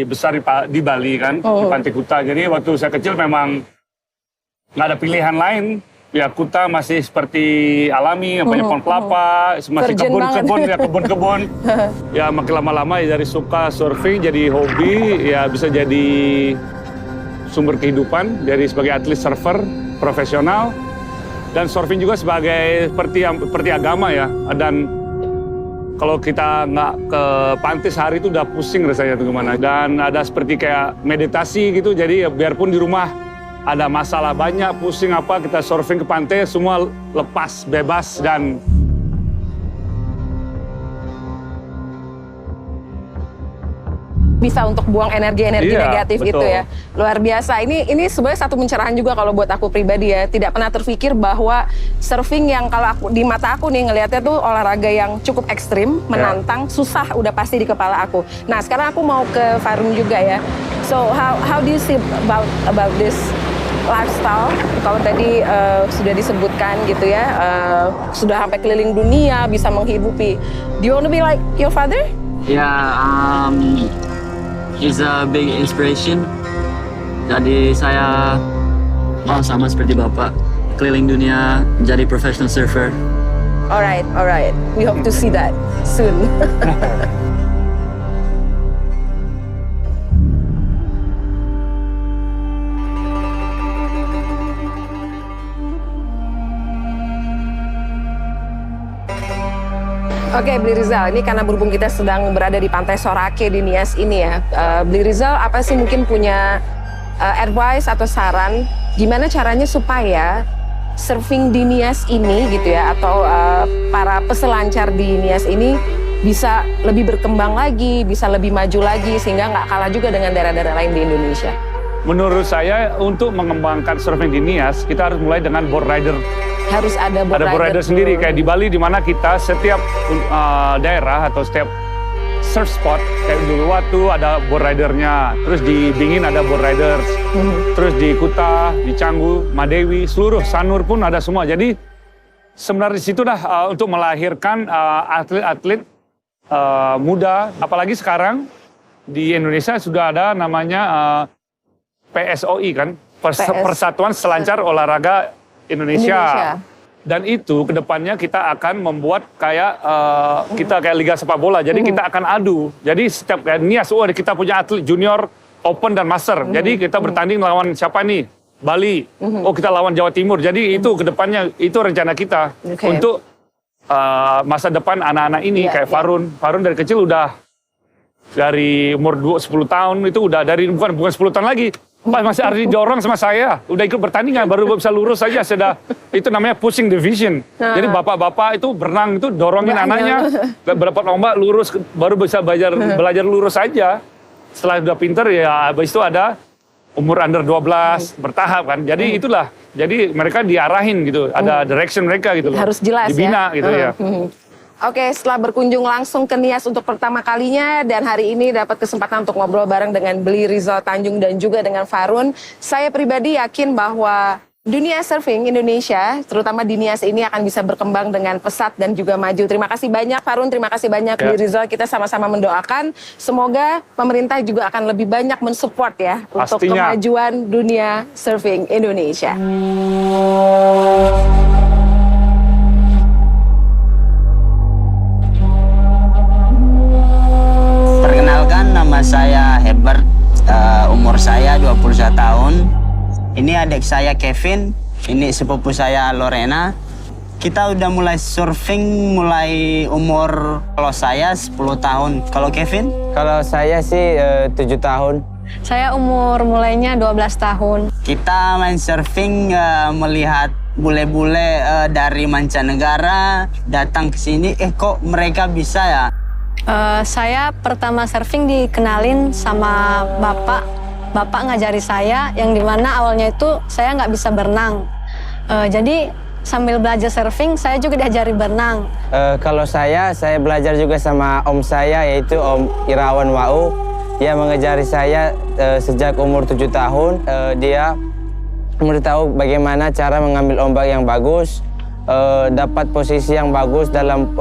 besar di Bali kan, di Pantai Kuta. Jadi waktu saya kecil memang nggak ada pilihan lain. Ya Kuta masih seperti alami, banyak pohon kelapa, masih kebun-kebun. Ya makin lama-lama ya dari suka surfing jadi hobi, ya bisa jadi sumber kehidupan, jadi sebagai atlet surfer profesional. Dan surfing juga sebagai seperti agama ya. Dan kalau kita nggak ke pantai sehari itu udah pusing rasanya tuh gimana. Dan ada seperti kayak meditasi gitu, jadi ya biarpun di rumah ada masalah banyak, pusing apa, kita surfing ke pantai semua lepas, bebas dan bisa untuk buang energi-energi negatif betul. gitu ya. Luar biasa. Ini sebenarnya satu pencerahan juga kalau buat aku pribadi ya. Tidak pernah terpikir bahwa surfing yang kalau di mata aku nih ngelihatnya tuh olahraga yang cukup ekstrim, menantang, susah udah pasti di kepala aku. Nah, sekarang aku mau ke Farun juga ya. So, how do you see about this lifestyle? Kalau tadi sudah disebutkan gitu ya, sudah sampai keliling dunia, bisa menghidupi. Do you want to be like your father? Yeah, he's a big inspiration. Jadi saya mau sama seperti Bapak, keliling dunia, jadi professional surfer. Alright. We hope to see that soon. Oke, Bli Rizal, ini karena berhubung kita sedang berada di Pantai Sorake di Nias ini ya. Bli Rizal, apa sih mungkin punya advice atau saran gimana caranya supaya surfing di Nias ini gitu ya, atau para peselancar di Nias ini bisa lebih berkembang lagi, bisa lebih maju lagi, sehingga nggak kalah juga dengan daerah-daerah lain di Indonesia? menurut saya untuk mengembangkan surfing di Nias, kita harus mulai dengan board rider. Harus ada board rider sendiri, kayak di Bali di mana kita setiap daerah atau setiap surf spot, kayak di Uluwatu ada board ridernya, terus di Dingin ada board riders, terus di Kuta, di Canggu, Madewi, seluruh Sanur pun ada semua. Jadi sebenarnya di situ dah untuk melahirkan atlet-atlet muda, apalagi sekarang di Indonesia sudah ada namanya PSOI kan, Persatuan Selancar Olahraga Indonesia. Dan itu kedepannya kita akan membuat kayak kita kayak liga sepak bola. Jadi kita akan adu. Jadi setiap kayak Nias, kita punya atlet junior, open dan master. Jadi kita bertanding lawan siapa nih? Bali. Oh kita lawan Jawa Timur. Jadi itu kedepannya itu rencana kita untuk masa depan anak-anak ini kayak Farun. Farun dari kecil udah dari umur 10 tahun itu udah dari bukan 10 tahun lagi. Masih harus didorong sama saya, udah ikut pertandingan, baru bisa lurus saja, sudah itu namanya pushing division. Jadi bapak-bapak itu berenang itu dorongin anaknya, berapa lomba lurus, baru bisa belajar lurus saja. Setelah udah pinter ya, habis itu ada umur under 12 bertahap kan. Jadi itulah, jadi mereka diarahin gitu, ada direction mereka gitu loh. Harus jelas dibina gitu ya. Oke, setelah berkunjung langsung ke Nias untuk pertama kalinya dan hari ini dapat kesempatan untuk ngobrol bareng dengan Bli Rizal Tanjung dan juga dengan Farun, saya pribadi yakin bahwa dunia surfing Indonesia, terutama di Nias ini akan bisa berkembang dengan pesat dan juga maju. Terima kasih banyak Farun, terima kasih banyak Bli Rizal. Kita sama-sama mendoakan semoga pemerintah juga akan lebih banyak mensupport ya untuk kemajuan dunia surfing Indonesia. Nama saya Herbert, umur saya 21 tahun. Ini adik saya Kevin, ini sepupu saya Lorena. Kita udah mulai surfing mulai umur, kalau saya 10 tahun. Kalau Kevin? Kalau saya sih 7 tahun. Saya umur mulainya 12 tahun. Kita main surfing melihat bule-bule dari mancanegara datang ke sini. Kok mereka bisa ya? Saya pertama surfing dikenalin sama bapak. Bapak ngajari saya, yang dimana awalnya itu saya nggak bisa berenang. Jadi Sambil belajar surfing, saya juga diajari berenang. Kalau saya belajar juga sama om saya, yaitu Om Irawan Wau. Dia mengajari saya sejak umur 7 tahun. Dia memberitahu bagaimana cara mengambil ombak yang bagus, dapat posisi yang bagus dalam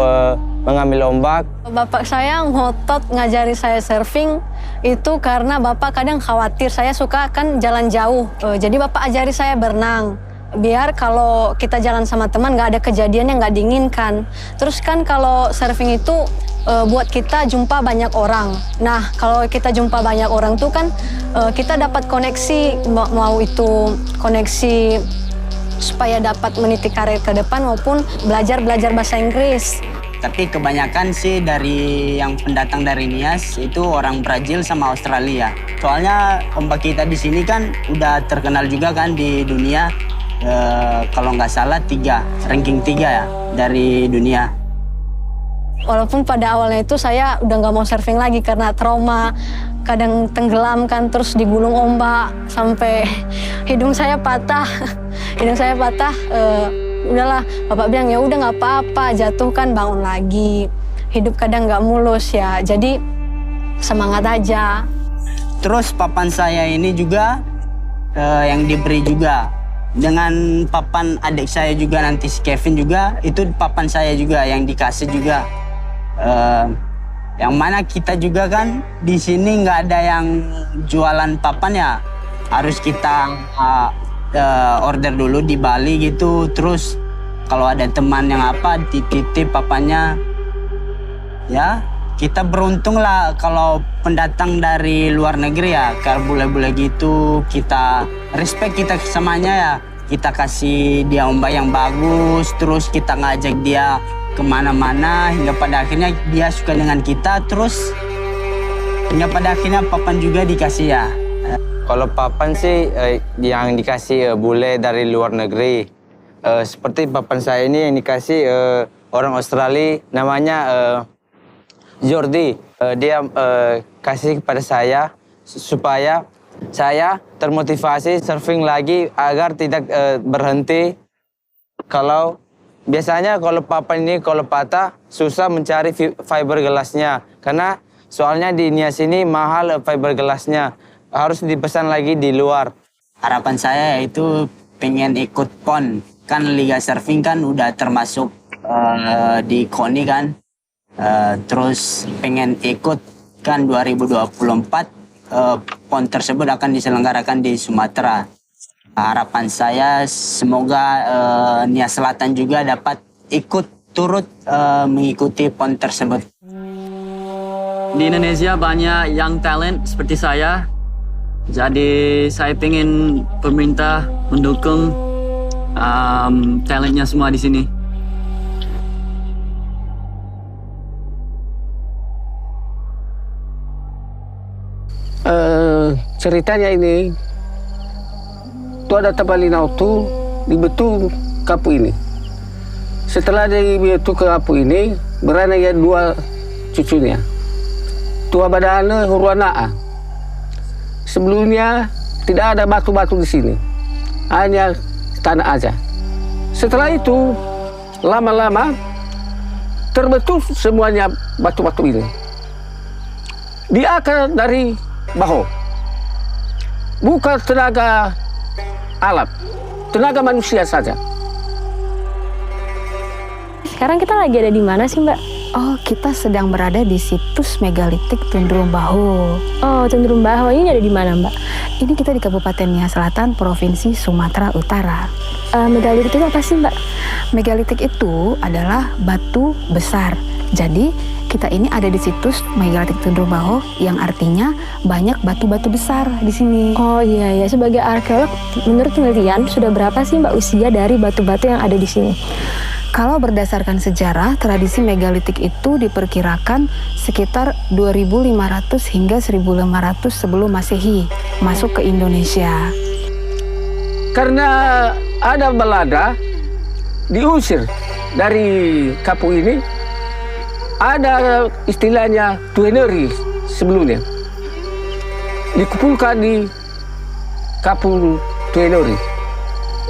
mengambil ombak. Bapak saya ngotot ngajari saya surfing itu karena bapak kadang khawatir saya suka kan jalan jauh. Jadi bapak ajari saya berenang. Biar kalau kita jalan sama teman nggak ada kejadian yang nggak diinginkan. Terus kan kalau surfing itu buat kita jumpa banyak orang. Nah kalau kita jumpa banyak orang tuh kan kita dapat koneksi, mau itu koneksi supaya dapat meniti karir ke depan maupun belajar bahasa Inggris. Tapi kebanyakan sih dari yang pendatang dari Nias itu orang Brazil sama Australia. Soalnya ombak kita di sini kan udah terkenal juga kan di dunia. Kalau nggak salah ranking 3 ya dari dunia. Walaupun pada awalnya itu saya udah nggak mau surfing lagi karena trauma, kadang tenggelam kan terus digulung ombak sampai hidung saya patah. Udahlah, bapak bilang ya udah nggak apa-apa, jatuh kan bangun lagi. Hidup kadang nggak mulus ya, jadi semangat aja. Terus papan saya ini juga yang diberi juga. Dengan papan adik saya juga nanti si Kevin juga, itu papan saya juga yang dikasih juga. Yang mana kita juga kan di sini nggak ada yang jualan papan ya, harus kita order dulu di Bali gitu. Terus kalau ada teman yang titip papannya, ya kita beruntung lah kalau pendatang dari luar negeri ya, kalau bule-bule gitu kita respect kita samanya ya, kita kasih dia ombak yang bagus, terus kita ngajak dia kemana-mana hingga pada akhirnya dia suka dengan kita, terus hingga pada akhirnya papan juga dikasih ya. Kalau papan sih yang dikasih bule dari luar negeri. Seperti papan saya ini yang dikasih orang Australia, namanya Jordi. Dia kasih kepada saya supaya saya termotivasi surfing lagi agar tidak berhenti. Kalau biasanya kalau papan ini kalau patah susah mencari fiberglassnya, karena soalnya di Nias ini mahal fiberglassnya, harus dipesan lagi di luar. Harapan saya yaitu pengen ikut PON, kan Liga Surfing kan udah termasuk di KONI kan. Terus pengen ikut kan 2024 PON tersebut akan diselenggarakan di Sumatera. Harapan saya semoga Nias Selatan juga dapat ikut turut mengikuti PON tersebut. Di Indonesia banyak young talent seperti saya. Jadi saya pengen pemerintah mendukung talentnya semua di sini. Ceritanya ini, itu ada Tabalinau tuh dibetul kapu ini. Setelah dibetul kapu ini, beranak ya 2 cucunya. Tua badana Hurwanaa. Sebelumnya tidak ada batu-batu di sini, hanya tanah aja. Setelah itu, lama-lama terbentuk semuanya batu-batu ini. Dia akan dari bahu, bukan tenaga alat, tenaga manusia saja. Sekarang kita lagi ada di mana sih, Mbak? Oh, kita sedang berada di situs megalitik Tundrum Bahu. Oh, Tundrum Bahu ini ada di mana, Mbak? Ini kita di Kabupaten Nias Selatan, Provinsi Sumatera Utara. Megalitik itu apa sih, Mbak? Megalitik itu adalah batu besar. Jadi, kita ini ada di situs megalitik Tundrum Bahu yang artinya banyak batu-batu besar di sini. Oh iya ya, sebagai arkeolog, menurut penelitian sudah berapa sih, Mbak, usia dari batu-batu yang ada di sini? Kalau berdasarkan sejarah, tradisi megalitik itu diperkirakan sekitar 2500 hingga 1500 sebelum Masehi masuk ke Indonesia. Karena ada Belanda diusir dari kapu ini, ada istilahnya Tueneri sebelumnya. Dikumpulkan di kapu Tueneri.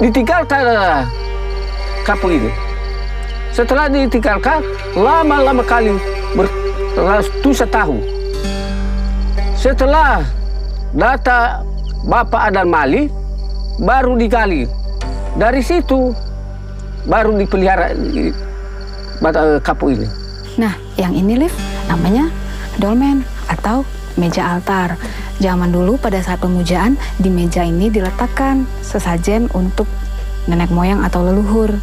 Ditinggalkan kampung ini. Setelah ditinggalkan, lama-lama kali berratusan tahun. Setelah data Bapak Adan Mali, baru digali. Dari situ, baru dipelihara kampung ini. Nah, yang ini, Liv, namanya dolmen atau meja altar. Zaman dulu pada saat pemujaan, di meja ini diletakkan sesajen untuk nenek moyang atau leluhur.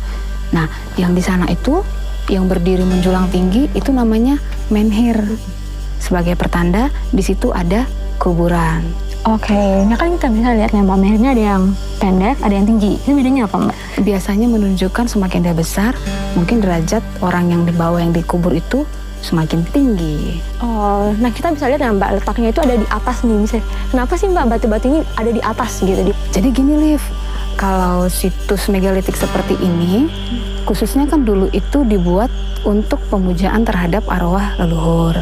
Nah, yang di sana itu, yang berdiri menjulang tinggi, itu namanya menhir. Sebagai pertanda, di situ ada kuburan. Oke, nah kan kita bisa lihat nih Mbak, menhirnya ada yang pendek, ada yang tinggi. Itu bedanya apa Mbak? Biasanya menunjukkan semakin dia besar, mungkin derajat orang yang di bawah yang dikubur itu semakin tinggi. Oh, nah kita bisa lihat ya Mbak, letaknya itu ada di atas nih. Misalnya, kenapa sih Mbak batu-batu ini ada di atas gitu? Jadi gini, Liv, kalau situs megalitik seperti ini, khususnya kan dulu itu dibuat untuk pemujaan terhadap arwah leluhur.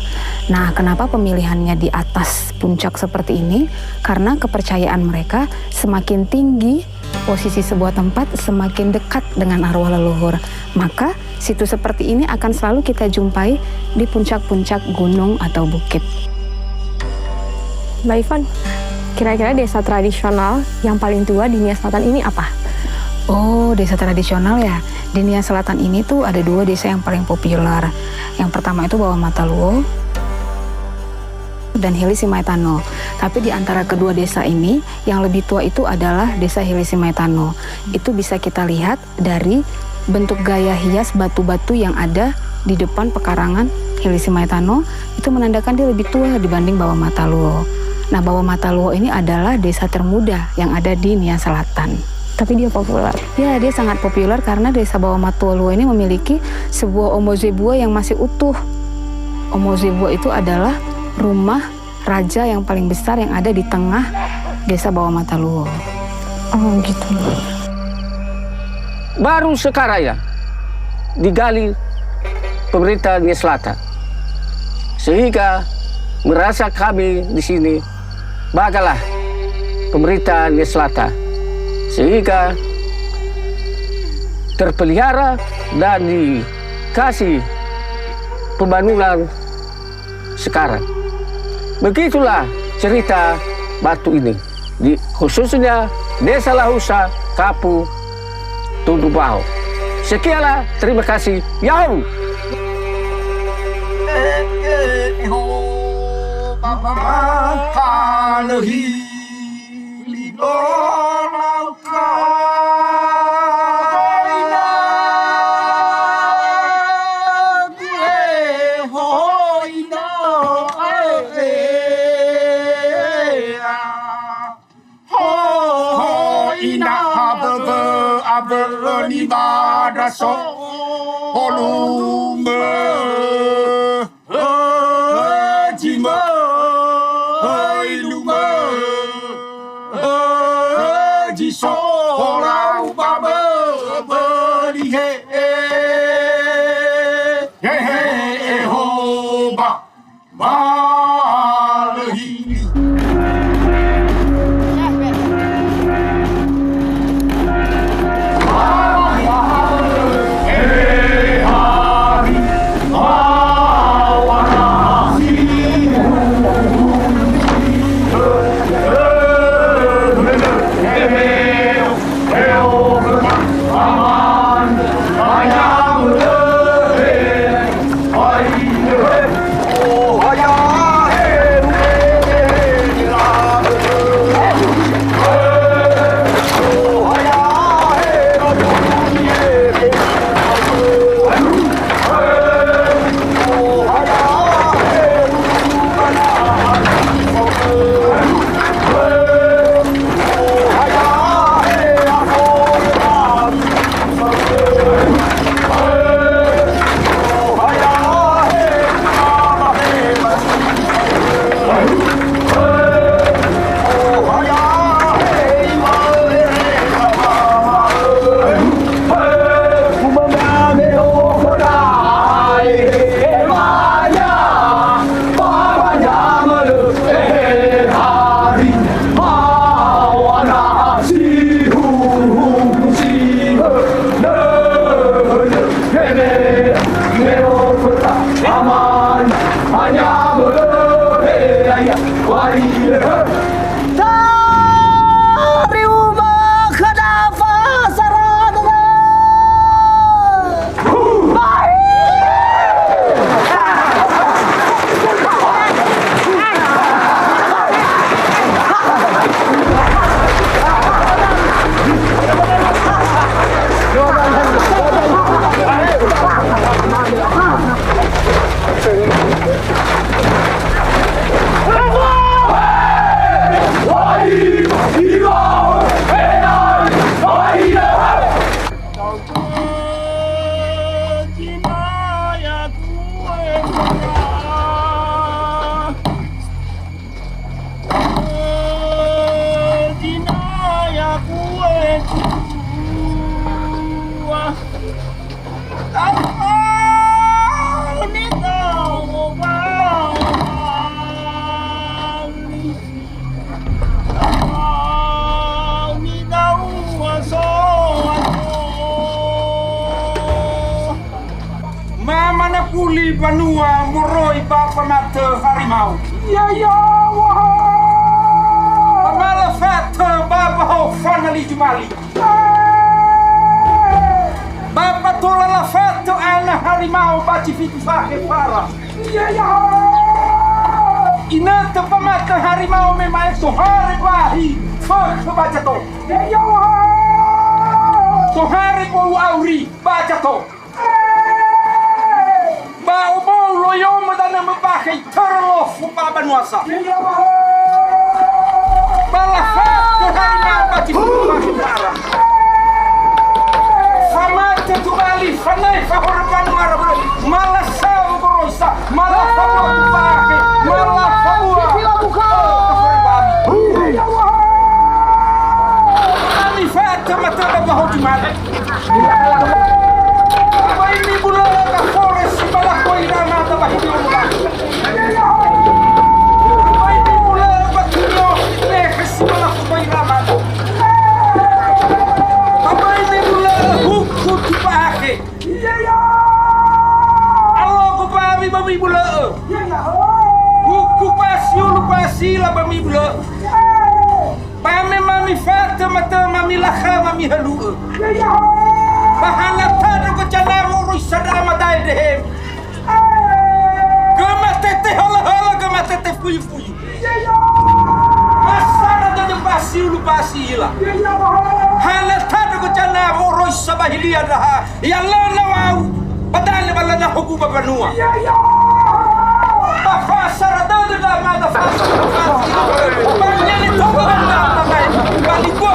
Nah, kenapa pemilihannya di atas puncak seperti ini? Karena kepercayaan mereka semakin tinggi posisi sebuah tempat, semakin dekat dengan arwah leluhur. Maka situs seperti ini akan selalu kita jumpai di puncak-puncak gunung atau bukit. Mbak Ivan, kira-kira desa tradisional yang paling tua di Nia Selatan ini apa? Oh, desa tradisional ya. Di Nia Selatan ini tuh ada 2 desa yang paling populer. Yang pertama itu Bawah Mataluo dan Hili Simaetano. Tapi di antara kedua desa ini, yang lebih tua itu adalah desa Hili Simaetano. Itu bisa kita lihat dari bentuk gaya hias batu-batu yang ada di depan pekarangan Hili Simaetano. Itu menandakan dia lebih tua dibanding Bawah Mataluo. Nah, Bawah Mataluo ini adalah desa termuda yang ada di Nia Selatan. Tapi dia populer. Ya, dia sangat populer karena desa Bawah Mataluo ini memiliki sebuah omozebua yang masih utuh. Omozebua itu adalah rumah raja yang paling besar yang ada di tengah desa Bawah Mataluo. Oh gitu. Baru sekarang ya digali pemerintah Nia Selatan, sehingga merasa kami di sini bagalah pemerintah Nia Selatan, sehingga terpelihara dan dikasih pembangunan sekarang. Begitulah cerita batu ini, khususnya Desa Lahusa, Kapu, Tundubao. Sekianlah, terima kasih. Yahoo! Aya, wari le. Tariuma kenapa saradana? Mamana puli banua moroi bapa mata harimau. Ya ya wah. Pamala fata bapa ho fanali jumali. Bapa tola la fata ana harimau baci fitu fahe para. Ya ya. Inata pamata harimau memang itu hari bahi. Fak baca to. Ya ya wah. To hari ko auri baca to. Bau bau loyong madana mapakai terlof upaban wasa. Balafat Tuhan mabati makin darah. Famate tu bali fanai fahorban marab malah sabu berosa malah fabu pakai malah fabu buka. Kami fata mata bahu di mana? Apa ini bulan Kapolres Sibalah Koirana tambah hidup muda. Apa ini bulan Batinyo Lekes Sibalah Koirana. Apa ini bulan Hukum Tupake. Allah kupami bami bulan. Hukum pasyu lupasi lah bami bulan. Pame mami fata mata mami lakha mami halu. Bahala tadu ko chanamu ruisada madai dehem. Gama tete hala gama tete fuyu. Masara de basi ulu basi ila. Hala tadu ko chanamu ruisaba hilia daha. Yalla nawau badal balana hukum banua. Bafasara de da mada fasa. Banyani toba banda tamai. Bali ko.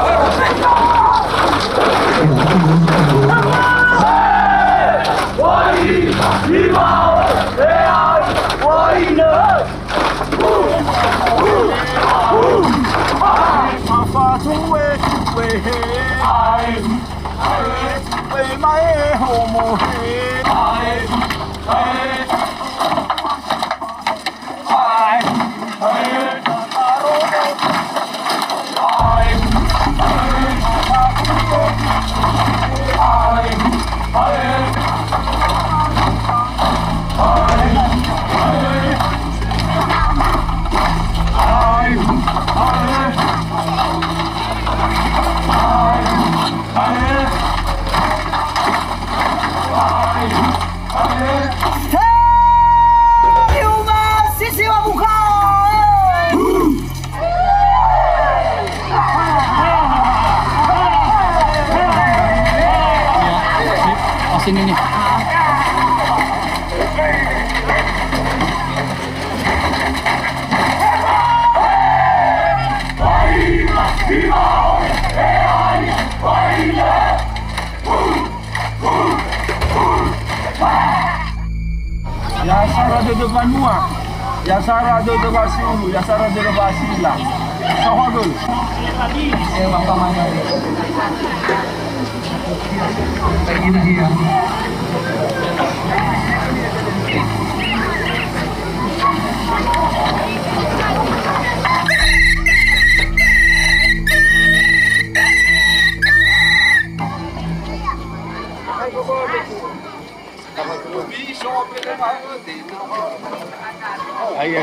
Sini nih. Yasara de Banua, Yasara de Basiulu, Yasara de Basila. Sahagul. Ini dia. Aí,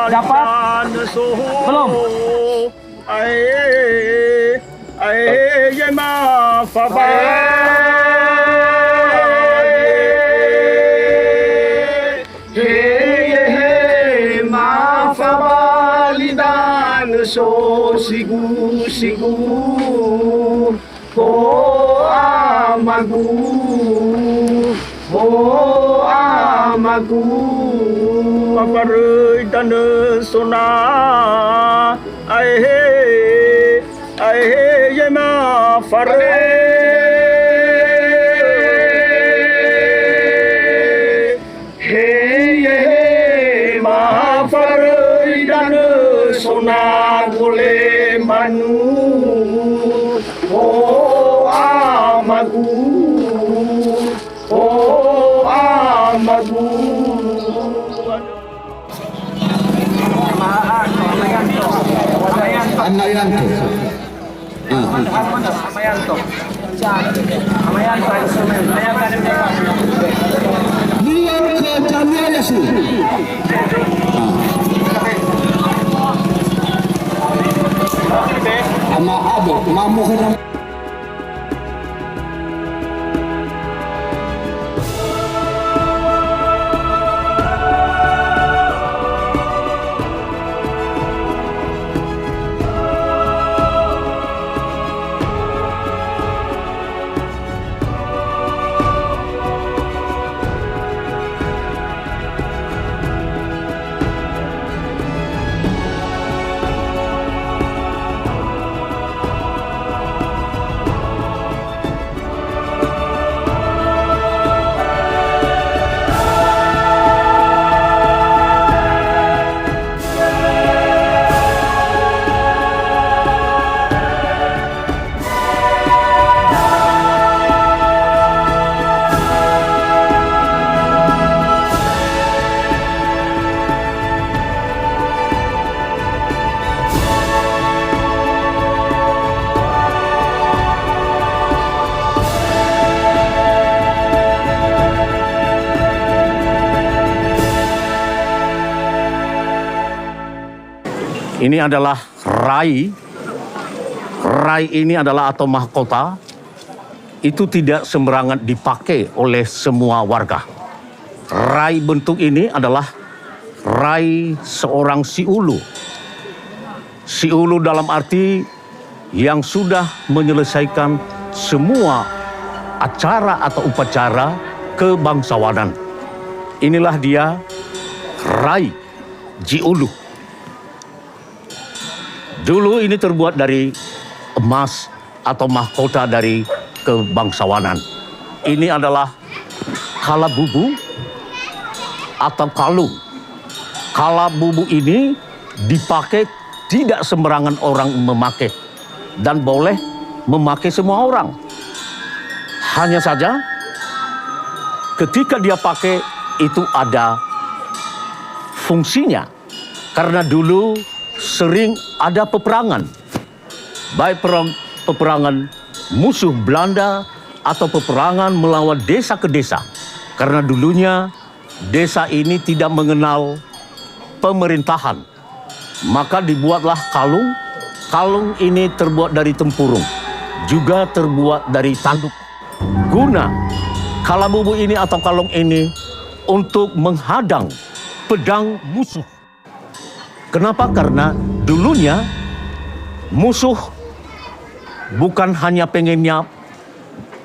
Dapat? Belum? So sigu ko amagu paparoy tanda sona ai ye ma fare hey ma faroy tanda sona gole manu amagu Ini adalah rai. Rai ini adalah atau mahkota. Itu tidak sembarangan dipakai oleh semua warga. Rai bentuk ini adalah rai seorang si ulu. Si ulu dalam arti yang sudah menyelesaikan semua acara atau upacara kebangsawanan. Inilah dia rai Ji Ulu. Dulu ini terbuat dari emas atau mahkota dari kebangsawanan. Ini adalah kalabubu atau kalung. Kalabubu ini dipakai tidak sembarangan orang memakai dan boleh memakai semua orang. Hanya saja ketika dia pakai itu ada fungsinya. Karena dulu sering ada peperangan, baik peperangan musuh Belanda atau peperangan melawan desa ke desa. Karena dulunya desa ini tidak mengenal pemerintahan, maka dibuatlah kalung. Kalung ini terbuat dari tempurung, juga terbuat dari tanduk. Guna kalabubu ini atau kalung ini untuk menghadang pedang musuh. Kenapa? Karena dulunya musuh bukan hanya pengennya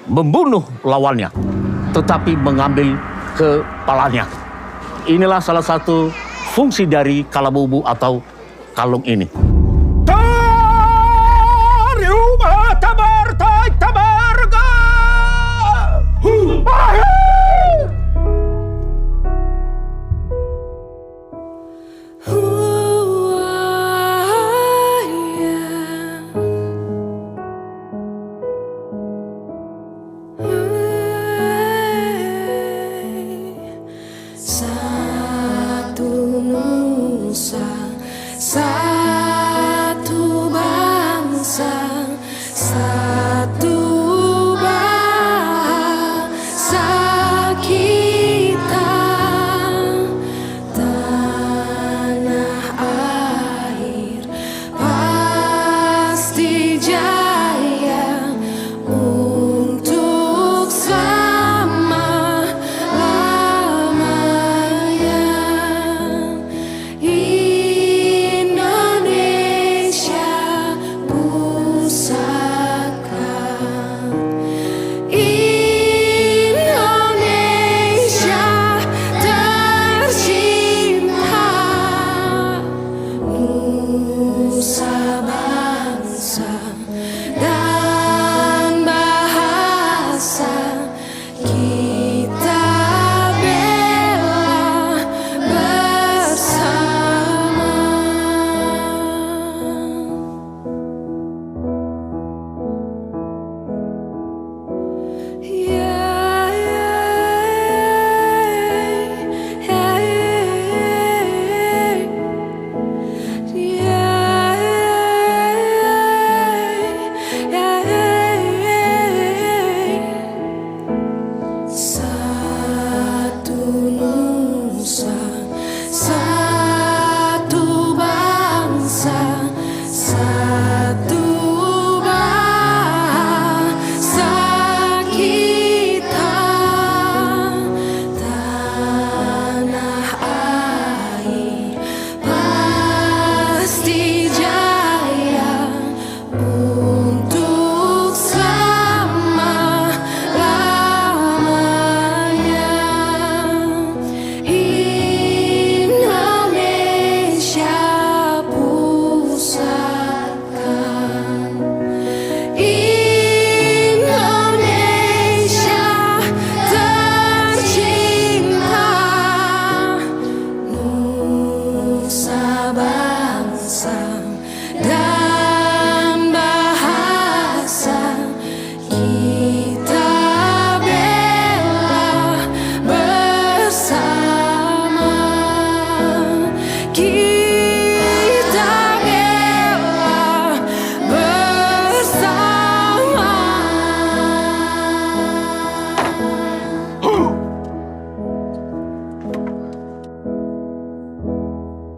membunuh lawannya, tetapi mengambil kepalanya. Inilah salah satu fungsi dari kalabubu atau kalung ini.